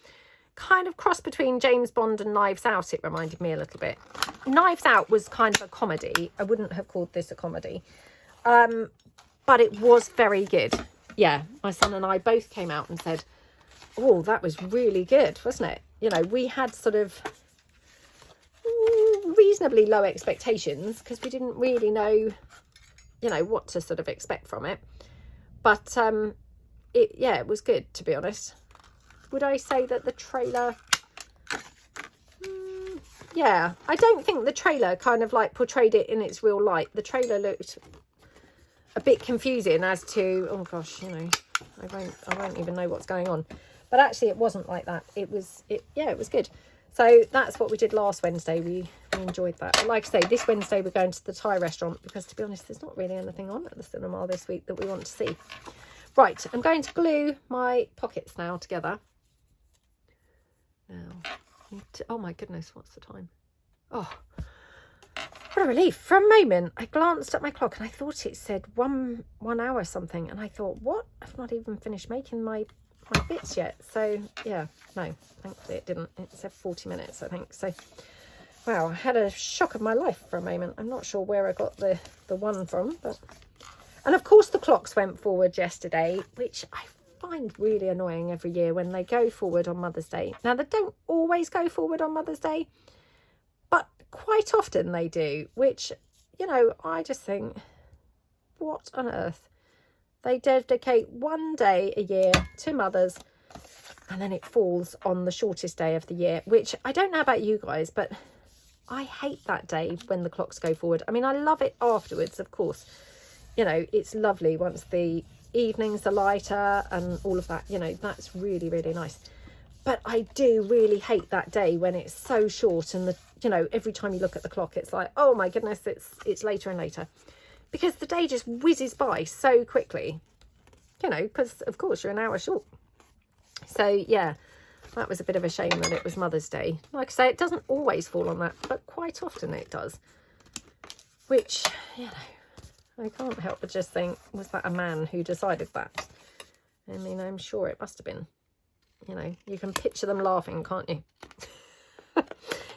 Kind of cross between James Bond and Knives Out, it reminded me a little bit. Knives Out was kind of a comedy. I wouldn't have called this a comedy. But it was very good. Yeah, my son and I both came out and said, oh, that was really good, wasn't it? You know, we had sort of reasonably low expectations because we didn't really know, you know, what to sort of expect from it. But it was good, to be honest. Would I say that the trailer... yeah, I don't think the trailer kind of like portrayed it in its real light. The trailer looked a bit confusing as to, oh gosh, you know, I won't even know what's going on. But actually it wasn't like that. It was good. So that's what we did last Wednesday. We enjoyed that. But like I say, this Wednesday we're going to the Thai restaurant because, to be honest, there's not really anything on at the cinema this week that we want to see. Right, I'm going to glue my pockets now together. Now, oh my goodness, what's the time? Oh, what a relief. For a moment, I glanced at my clock and I thought it said one hour something. And I thought, what? I've not even finished making my bits yet. So, yeah, no, thankfully it didn't. It said 40 minutes, I think. So, wow, I had a shock of my life for a moment. I'm not sure where I got the one from, but... And of course the clocks went forward yesterday, which I find really annoying every year when they go forward on Mother's Day. Now, they don't always go forward on Mother's Day, but quite often they do, which, you know, I just think, what on earth? They dedicate one day a year to mothers, and then it falls on the shortest day of the year, which I don't know about you guys, but I hate that day when the clocks go forward. I mean, I love it afterwards, of course. You know, it's lovely once the evenings are lighter and all of that, you know, that's really, really nice. But I do really hate that day when it's so short and, you know, every time you look at the clock, it's like, oh my goodness, it's later and later. Because the day just whizzes by so quickly, you know, because, of course, you're an hour short. So, yeah, that was a bit of a shame that it was Mother's Day. Like I say, it doesn't always fall on that, but quite often it does. Which, you know, I can't help but just think, was that a man who decided that? I mean, I'm sure it must have been. You know, you can picture them laughing, can't you?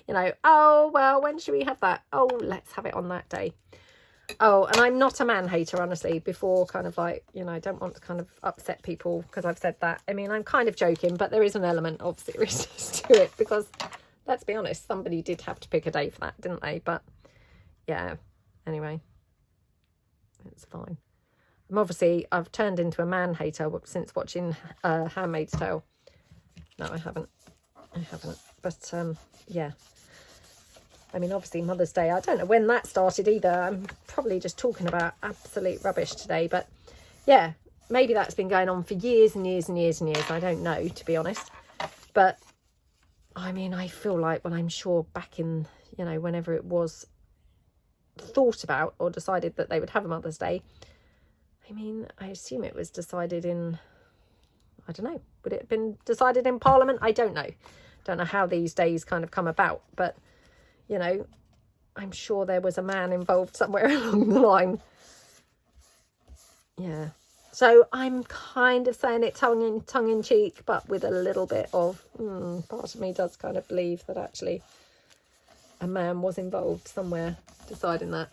You know, oh, well, when should we have that? Oh, let's have it on that day. Oh, and I'm not a man hater, honestly, before kind of like, you know, I don't want to kind of upset people because I've said that. I mean, I'm kind of joking, but there is an element of seriousness to it because, let's be honest, somebody did have to pick a day for that, didn't they? But, yeah, anyway. It's fine. I've turned into a man hater since watching Handmaid's Tale. No, I haven't. But yeah. I mean, obviously Mother's Day, I don't know when that started either. I'm probably just talking about absolute rubbish today. But yeah, maybe that's been going on for years and years and years and years. I don't know, to be honest. But I mean, I feel like, well, I'm sure back in, you know, whenever it was thought about or decided that they would have a Mother's Day, I mean, I assume it was decided in, I don't know, would it have been decided in Parliament? I don't know how these days kind of come about, but you know, I'm sure there was a man involved somewhere along the line. Yeah, so I'm kind of saying it tongue in cheek, but with a little bit of part of me does kind of believe that actually a man was involved somewhere deciding that.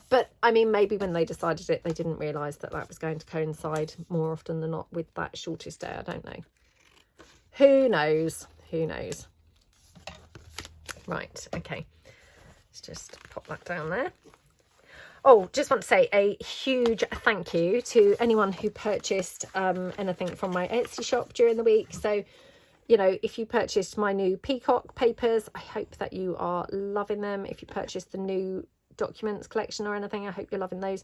But I mean, maybe when they decided it, they didn't realise that that was going to coincide more often than not with that shortest day. I don't know. Who knows? Right, okay. Let's just pop that down there. Oh, just want to say a huge thank you to anyone who purchased anything from my Etsy shop during the week. So, you know, if you purchased my new peacock papers, I hope that you are loving them. If you purchased the new documents collection or anything, I hope you're loving those.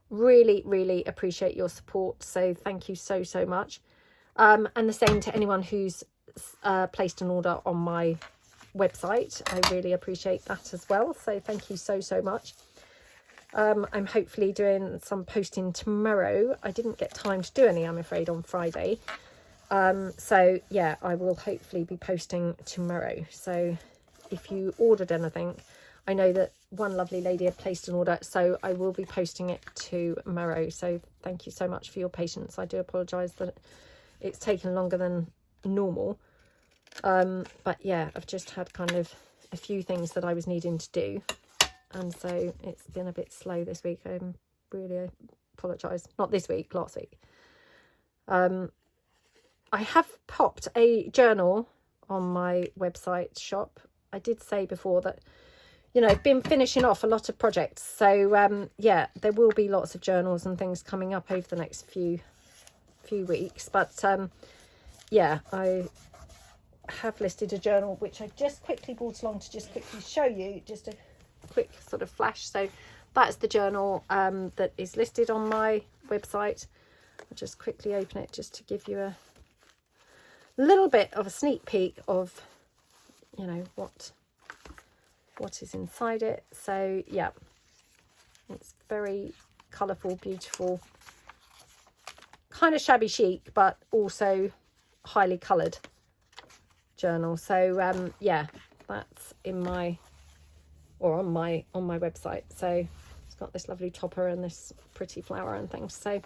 Really, really appreciate your support. So thank you so much. And the same to anyone who's placed an order on my website. I really appreciate that as well. So thank you so much. I'm hopefully doing some posting tomorrow. I didn't get time to do any, I'm afraid, on Friday. So yeah, I will hopefully be posting tomorrow. So if you ordered anything, I know that one lovely lady had placed an order, so I will be posting it tomorrow. So thank you so much for your patience. I do apologise that it's taken longer than normal. But yeah, I've just had kind of a few things that I was needing to do. And so it's been a bit slow this week. I really apologise. Not this week, last week. I have popped a journal on my website shop. I did say before that, you know, been finishing off a lot of projects. So yeah, there will be lots of journals and things coming up over the next few weeks. But yeah, I have listed a journal which I just quickly brought along to just quickly show you, just a quick sort of flash. So that's the journal that is listed on my website. I'll just quickly open it just to give you a little bit of a sneak peek of, you know, what is inside it. So yeah, it's very colourful, beautiful, kind of shabby chic, but also highly coloured journal. So yeah, that's in my, or on my website. So it's got this lovely topper and this pretty flower and things. So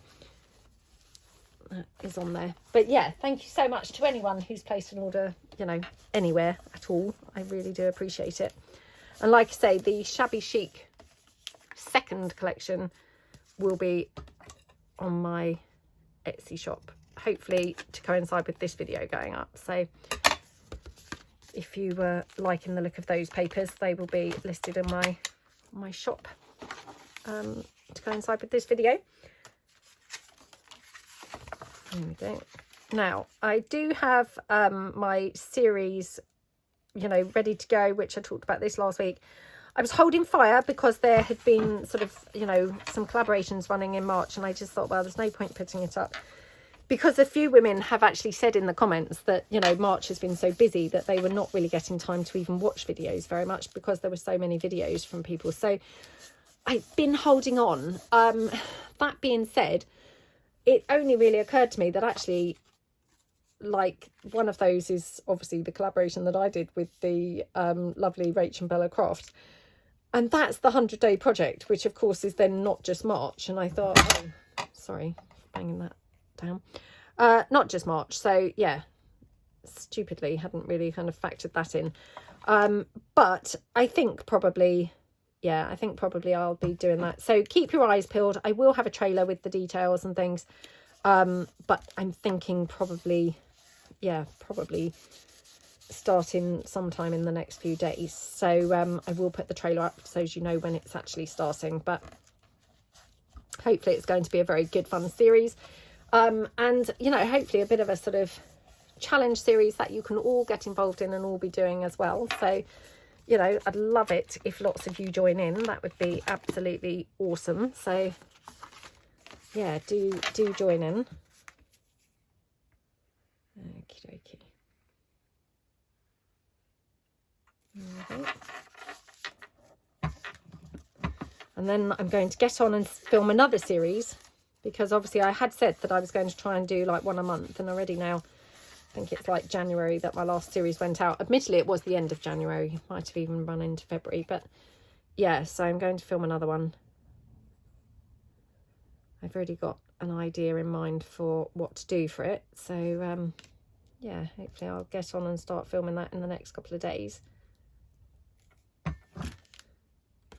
that is on there. But yeah, thank you so much to anyone who's placed an order, you know, anywhere at all. I really do appreciate it. And like I say, the shabby chic second collection will be on my Etsy shop, hopefully to coincide with this video going up. So if you were liking the look of those papers, they will be listed in my shop to coincide with this video. There we go. Now I do have my series, you know, ready to go, which I talked about this last week. I was holding fire because there had been sort of, you know, some collaborations running in March, and I just thought, well, there's no point putting it up, because a few women have actually said in the comments that, you know, March has been so busy that they were not really getting time to even watch videos very much because there were so many videos from people. So I've been holding on. That being said, it only really occurred to me that actually, like, one of those is obviously the collaboration that I did with the lovely Rach and Bella Crofts, and that's the 100-day project, which of course is then not just March. And I thought, oh, sorry, banging that down, not just March. So yeah, stupidly hadn't really kind of factored that in, but I think probably, yeah, I think probably I'll be doing that. So keep your eyes peeled. I will have a trailer with the details and things, but I'm thinking probably, yeah, probably starting sometime in the next few days. So I will put the trailer up so as you know when it's actually starting, but hopefully it's going to be a very good fun series, and you know, hopefully a bit of a sort of challenge series that you can all get involved in and all be doing as well. So, you know, I'd love it if lots of you join in. That would be absolutely awesome. So yeah, do join in. Okie dokie. And then I'm going to get on and film another series, because obviously I had said that I was going to try and do like one a month, and already now I think it's like January that my last series went out. Admittedly, it was the end of January, might have even run into February, but yeah, so I'm going to film another one. I've already got an idea in mind for what to do for it, so yeah, hopefully I'll get on and start filming that in the next couple of days.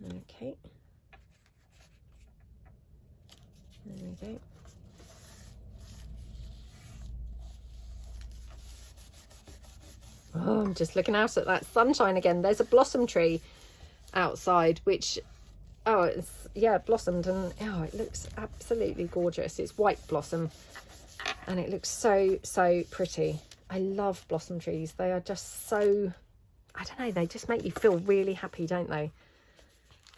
Okay, there we go. Oh, I'm just looking out at that sunshine again. There's a blossom tree outside, which, oh, it's, yeah, blossomed, and oh, it looks absolutely gorgeous. It's white blossom and it looks so pretty. I love blossom trees. They are just so, I don't know, they just make you feel really happy, don't they?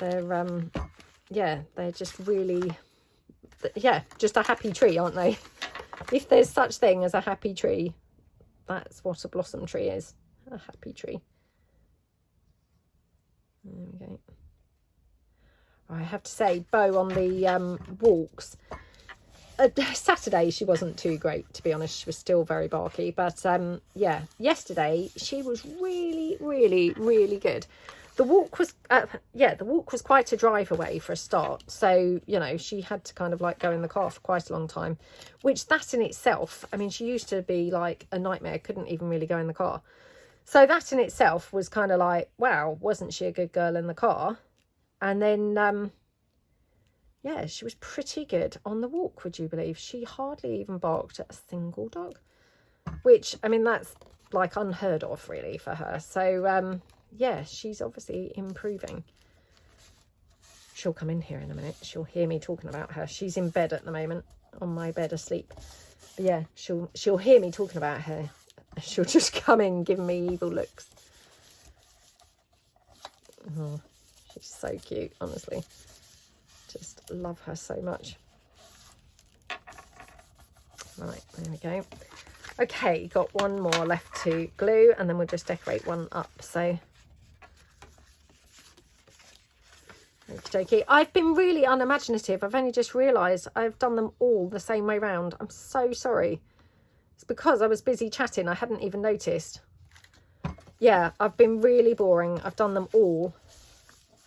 They're yeah, they're just really, yeah, just a happy tree, aren't they? If there's such thing as a happy tree, that's what a blossom tree is, a happy tree. There we go. I have to say, Bo on the walks, Saturday she wasn't too great, to be honest. She was still very barky, but yeah, yesterday she was really good. The walk was yeah, the walk was quite a drive away for a start, so you know, she had to kind of like go in the car for quite a long time, which that in itself, I mean, she used to be like a nightmare, couldn't even really go in the car, so that in itself was kind of like, wow, wasn't she a good girl in the car? And then yeah, she was pretty good on the walk, would you believe? She hardly even barked at a single dog, which, I mean, that's like unheard of really for her. So yeah, she's obviously improving. She'll come in here in a minute. She'll hear me talking about her. She's in bed at the moment, on my bed asleep. But yeah, she'll hear me talking about her. She'll just come in giving me evil looks. Oh, she's so cute, honestly. Just love her so much. Right, there we go. Okay, got one more left to glue, and then we'll just decorate one up. So okie dokie. I've been really unimaginative. I've only just realised I've done them all the same way round. I'm so sorry. It's because I was busy chatting. I hadn't even noticed. Yeah, I've been really boring. I've done them all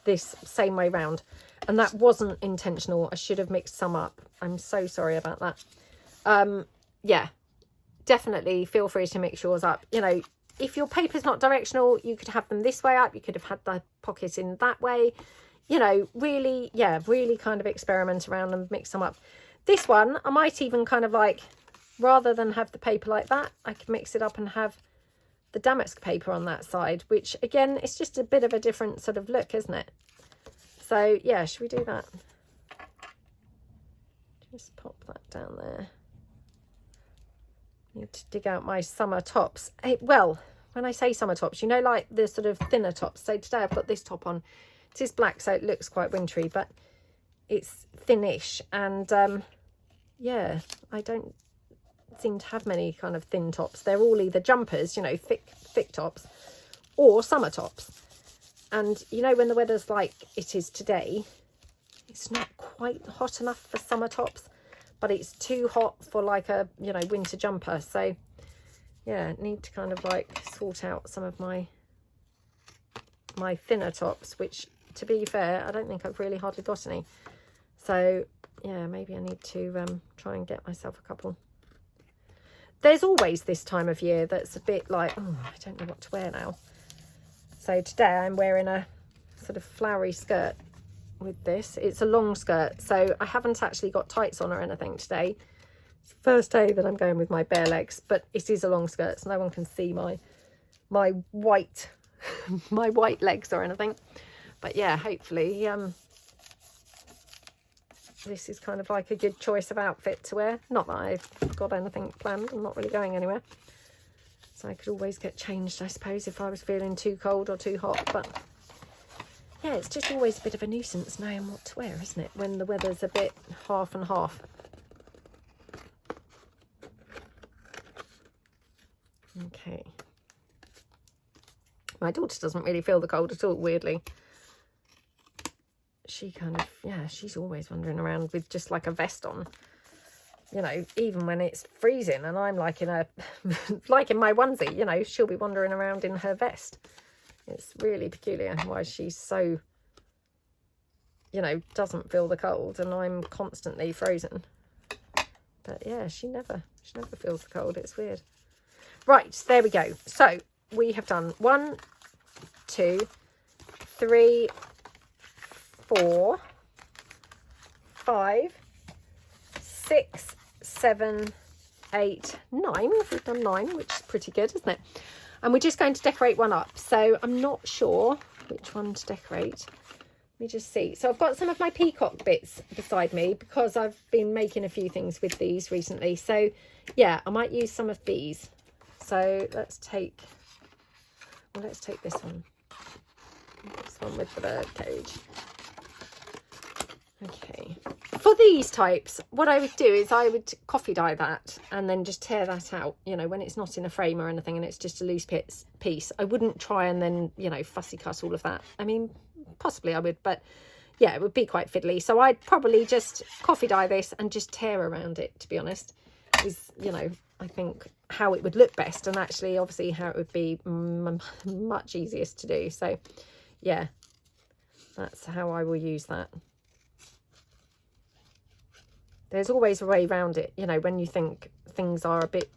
this same way round. And that wasn't intentional. I should have mixed some up. I'm so sorry about that. Yeah, definitely feel free to mix yours up. You know, if your paper's not directional, you could have them this way up. You could have had the pocket in that way. You know, really, yeah, really kind of experiment around and mix them up. This one, I might even kind of like, rather than have the paper like that, I could mix it up and have the damask paper on that side, which again, it's just a bit of a different sort of look, isn't it? So yeah, should we do that? Just pop that down there. Need to dig out my summer tops. Well, when I say summer tops, you know, like the sort of thinner tops. So today I've got this top on. It is black, so it looks quite wintry, but it's thinnish. And yeah, I don't seem to have many kind of thin tops. They're all either jumpers, you know, thick tops, or summer tops. And you know, when the weather's like it is today, it's not quite hot enough for summer tops, but it's too hot for like a, you know, winter jumper. So yeah, need to kind of like sort out some of my thinner tops, which, to be fair, I don't think I've really hardly got any. So yeah, maybe I need to try and get myself a couple. There's always this time of year that's a bit like, oh, I don't know what to wear now. So today I'm wearing a sort of flowery skirt with this. It's a long skirt, so I haven't actually got tights on or anything today. It's the first day that I'm going with my bare legs, but it is a long skirt, so no one can see my white my white legs or anything. But yeah, hopefully this is kind of like a good choice of outfit to wear. Not that I've got anything planned. I'm not really going anywhere, so I could always get changed, I suppose, if I was feeling too cold or too hot. But yeah, it's just always a bit of a nuisance knowing what to wear, isn't it, when the weather's a bit half and half. Okay. My daughter doesn't really feel the cold at all, weirdly. She kind of, yeah, she's always wandering around with just like a vest on, you know, even when it's freezing and I'm like in a, like in my onesie, you know, she'll be wandering around in her vest. It's really peculiar why she's so, you know, doesn't feel the cold, and I'm constantly frozen. But yeah, she never feels the cold. It's weird. Right, there we go. So we have done 1, 2, 3, 4, 5, 6, 7, 8, 9. We've done 9, which is pretty good, isn't it? And we're just going to decorate one up. So I'm not sure which one to decorate. Let me just see. So I've got some of my peacock bits beside me because I've been making a few things with these recently. So yeah, I might use some of these. So let's take this one. This one with the bird cage. Okay. For these types, what I would do is I would coffee dye that and then just tear that out, you know, when it's not in a frame or anything and it's just a loose piece. I wouldn't try and then, you know, fussy cut all of that. I mean, possibly I would, but yeah, it would be quite fiddly. So I'd probably just coffee dye this and just tear around it, to be honest, is, you know, I think how it would look best, and actually obviously how it would be much easiest to do. So yeah, that's how I will use that. There's always a way around it, you know, when you think things are a bit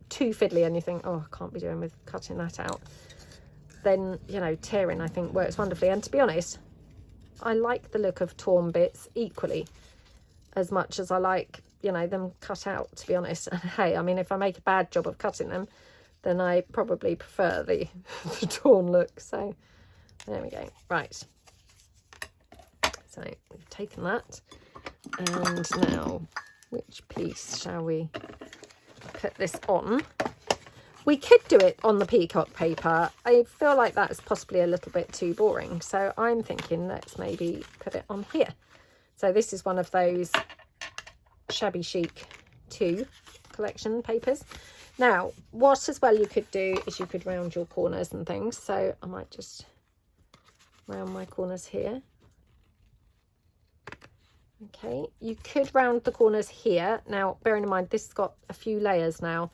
too fiddly and you think, oh, I can't be doing with cutting that out, then, you know, tearing, I think, works wonderfully. And to be honest, I like the look of torn bits equally as much as I like, you know, them cut out, to be honest. And hey, I mean, if I make a bad job of cutting them, then I probably prefer the torn look. So There we go. Right. So we've taken that. And now, which piece shall we put this on? We could do it on the peacock paper. I feel like that's possibly a little bit too boring. So I'm thinking let's maybe put it on here. So this is one of those Shabby Chic 2 collection papers. Now, what as well you could do is you could round your corners and things. So I might just round my corners here. Okay, you could round the corners here. Now, bearing in mind, this has got a few layers now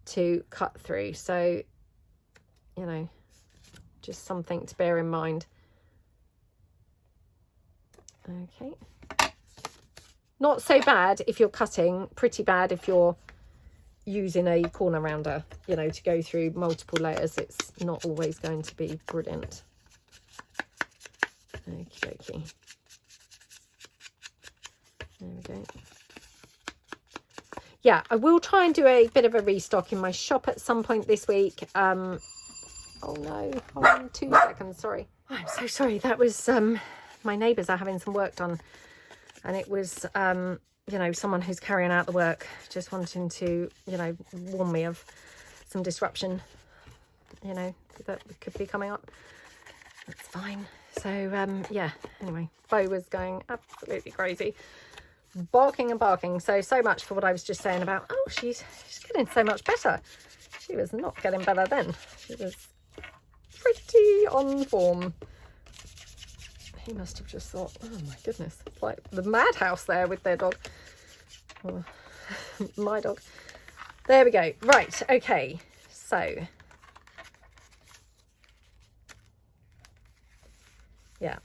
to cut through. So, you know, just something to bear in mind. Okay. Not so bad if you're cutting, pretty bad if you're using a corner rounder, you know, to go through multiple layers. It's not always going to be brilliant. Okie dokie. There we go. Yeah, I will try and do a bit of a restock in my shop at some point this week. Oh no, hold on 2 seconds, sorry. I'm so sorry. That was, my neighbours are having some work done. And it was, you know, someone who's carrying out the work, just wanting to, you know, warn me of some disruption, you know, that could be coming up. That's fine. So, yeah, anyway, Bo was going absolutely crazy. Barking and barking. So much for what I was just saying about, oh, she's getting so much better. She was not getting better then. She was pretty on form. He must have just thought, oh my goodness, it's like the madhouse there with their dog. Oh, my dog. There we go. Right, okay. So, yeah.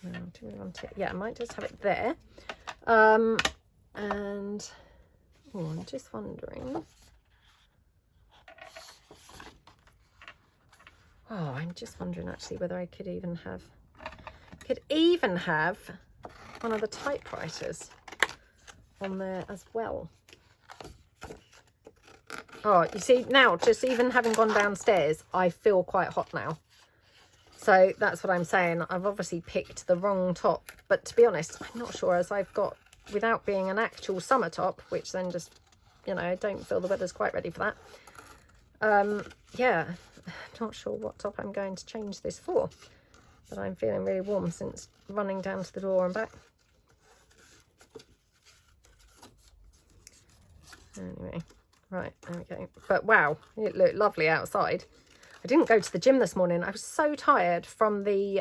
Now, do we want it? Yeah, I might just have it there. And oh, I'm just wondering. Oh, I'm just wondering actually whether I could even have one of the typewriters on there as well. Oh, you see now, just even having gone downstairs, I feel quite hot now. So that's what I'm saying. I've obviously picked the wrong top, but to be honest, I'm not sure, as I've got, without being an actual summer top, which then just, you know, I don't feel the weather's quite ready for that. Yeah, I'm not sure what top I'm going to change this for, but I'm feeling really warm since running down to the door and back. Anyway, right, there we go. But wow, it looked lovely outside. I didn't go to the gym this morning. I was so tired from the,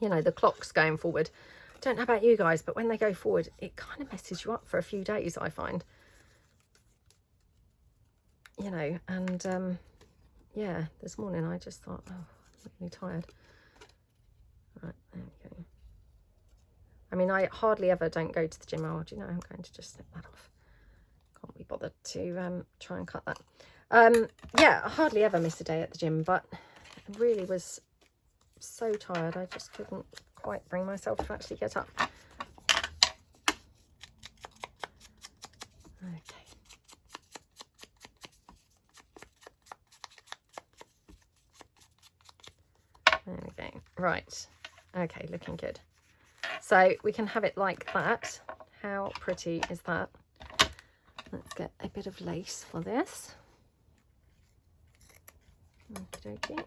you know, the clocks going forward. I don't know about you guys, but when they go forward, it kind of messes you up for a few days, I find. You know, and yeah, this morning I just thought, oh, I'm really tired. Right, there we go. I mean, I hardly ever don't go to the gym. Oh, do you know, I'm going to just snip that off. Can't be bothered to try and cut that. Yeah, I hardly ever miss a day at the gym, but I really was so tired. I just couldn't quite bring myself to actually get up. Okay. There we go. Right. Okay, looking good. So we can have it like that. How pretty is that? Let's get a bit of lace for this. Okie dokie.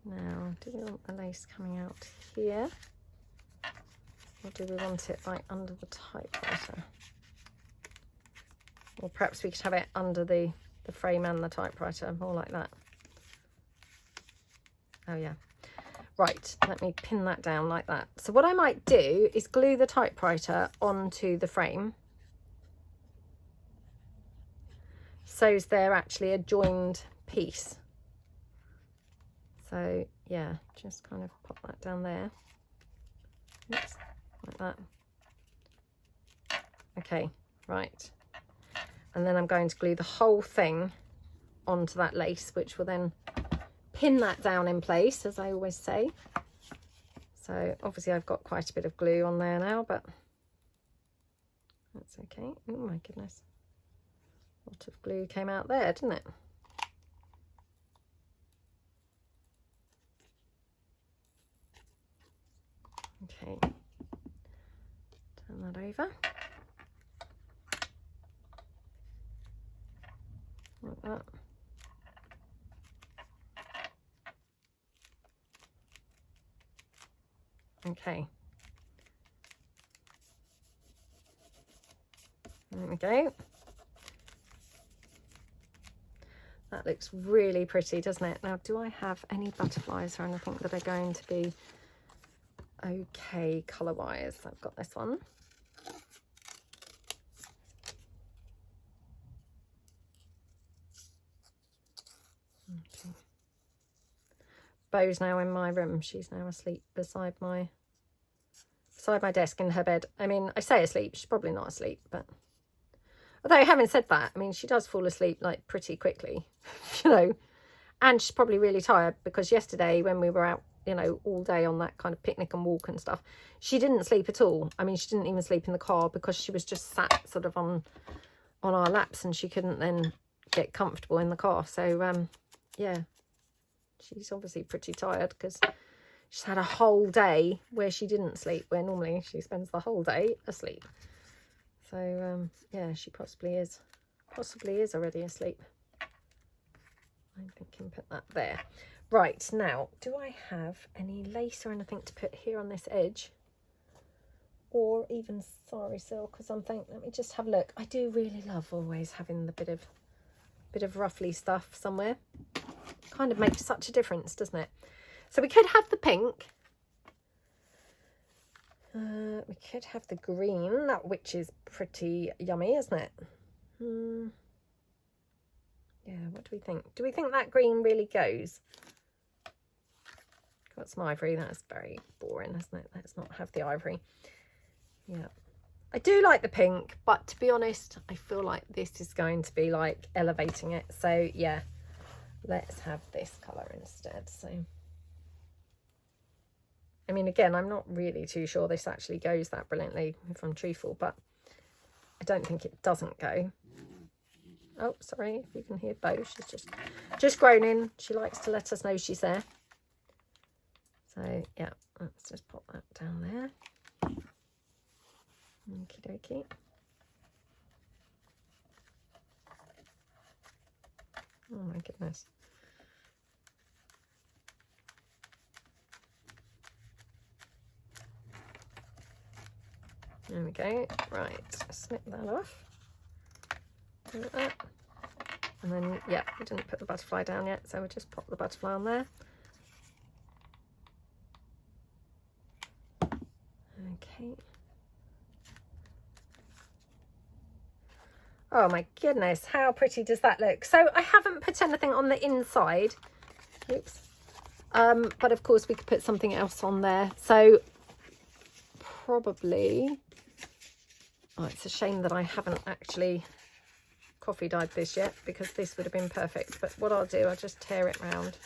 Now, do we want the lace coming out here? Or do we want it like under the typewriter? Or perhaps we could have it under the frame and the typewriter, more like that. Oh yeah. Right, let me pin that down like that. So what I might do is glue the typewriter onto the frame. So they're actually a joined piece. So yeah, just kind of pop that down there. Oops, like that. Okay, right. And then I'm going to glue the whole thing onto that lace, which will then pin that down in place, as I always say. So obviously I've got quite a bit of glue on there now, but that's okay. Oh my goodness. A lot of glue came out there, didn't it? Okay, turn that over. Like that. Okay. There we go. That looks really pretty, doesn't it? Now, do I have any butterflies or anything that are going to be okay colour-wise? I've got this one. Okay. Bo's now in my room. She's now asleep beside my desk in her bed. I mean, I say asleep. She's probably not asleep, but although having said that, I mean, she does fall asleep like pretty quickly, you know, and she's probably really tired because yesterday when we were out, you know, all day on that kind of picnic and walk and stuff, she didn't sleep at all. I mean, she didn't even sleep in the car because she was just sat sort of on our laps and she couldn't then get comfortable in the car. So, yeah, she's obviously pretty tired because she's had a whole day where she didn't sleep, where normally she spends the whole day asleep. So, yeah, she possibly is already asleep. I think I can put that there. Right, now, do I have any lace or anything to put here on this edge? Or even sari silk or something? Let me just have a look. I do really love always having the bit of ruffly stuff somewhere. Kind of makes such a difference, doesn't it? So we could have the pink. We could have the green, which is pretty yummy, isn't it? Yeah, what do we think? Do we think that green really goes? Got some ivory. That's very boring, isn't it? Let's not have the ivory. Yeah. I do like the pink, but to be honest, I feel like this is going to be like elevating it. So, yeah, let's have this colour instead. So, I mean, again, I'm not really too sure this actually goes that brilliantly, if I'm truthful, but I don't think it doesn't go. Oh, sorry, if you can hear Bo, she's just groaning. She likes to let us know she's there. So, yeah, let's just pop that down there. Okie dokie. Oh my goodness. There we go. Right, snip that off. Like that. And then, yeah, we didn't put the butterfly down yet, so we'll just pop the butterfly on there. Okay. Oh my goodness, how pretty does that look? So I haven't put anything on the inside. Oops. But of course we could put something else on there. So probably, oh, it's a shame that I haven't actually coffee dyed this yet because this would have been perfect. But what I'll do, I'll just tear it round.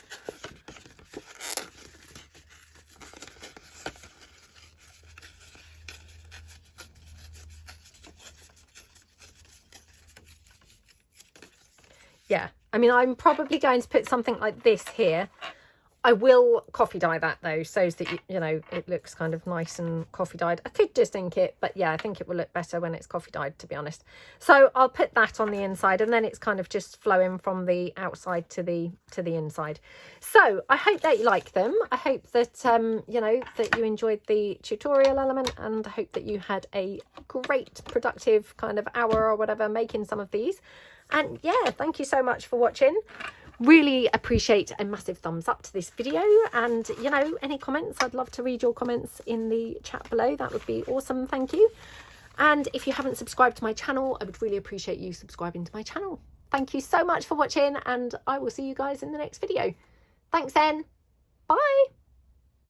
Yeah, I mean, I'm probably going to put something like this here. I will coffee dye that though, so that you know it looks kind of nice and coffee dyed. I could just ink it, but yeah, I think it will look better when it's coffee dyed, to be honest. So I'll put that on the inside, and then it's kind of just flowing from the outside to the inside. So I hope that you like them. I hope that you know, that you enjoyed the tutorial element, and I hope that you had a great productive kind of hour or whatever making some of these. And yeah, thank you so much for watching. Really appreciate a massive thumbs up to this video, and you know, any comments, I'd love to read your comments in the chat below. That would be awesome. Thank you. And if you haven't subscribed to my channel, I would really appreciate you subscribing to my channel. Thank you so much for watching, and I will see you guys in the next video. Thanks then. Bye.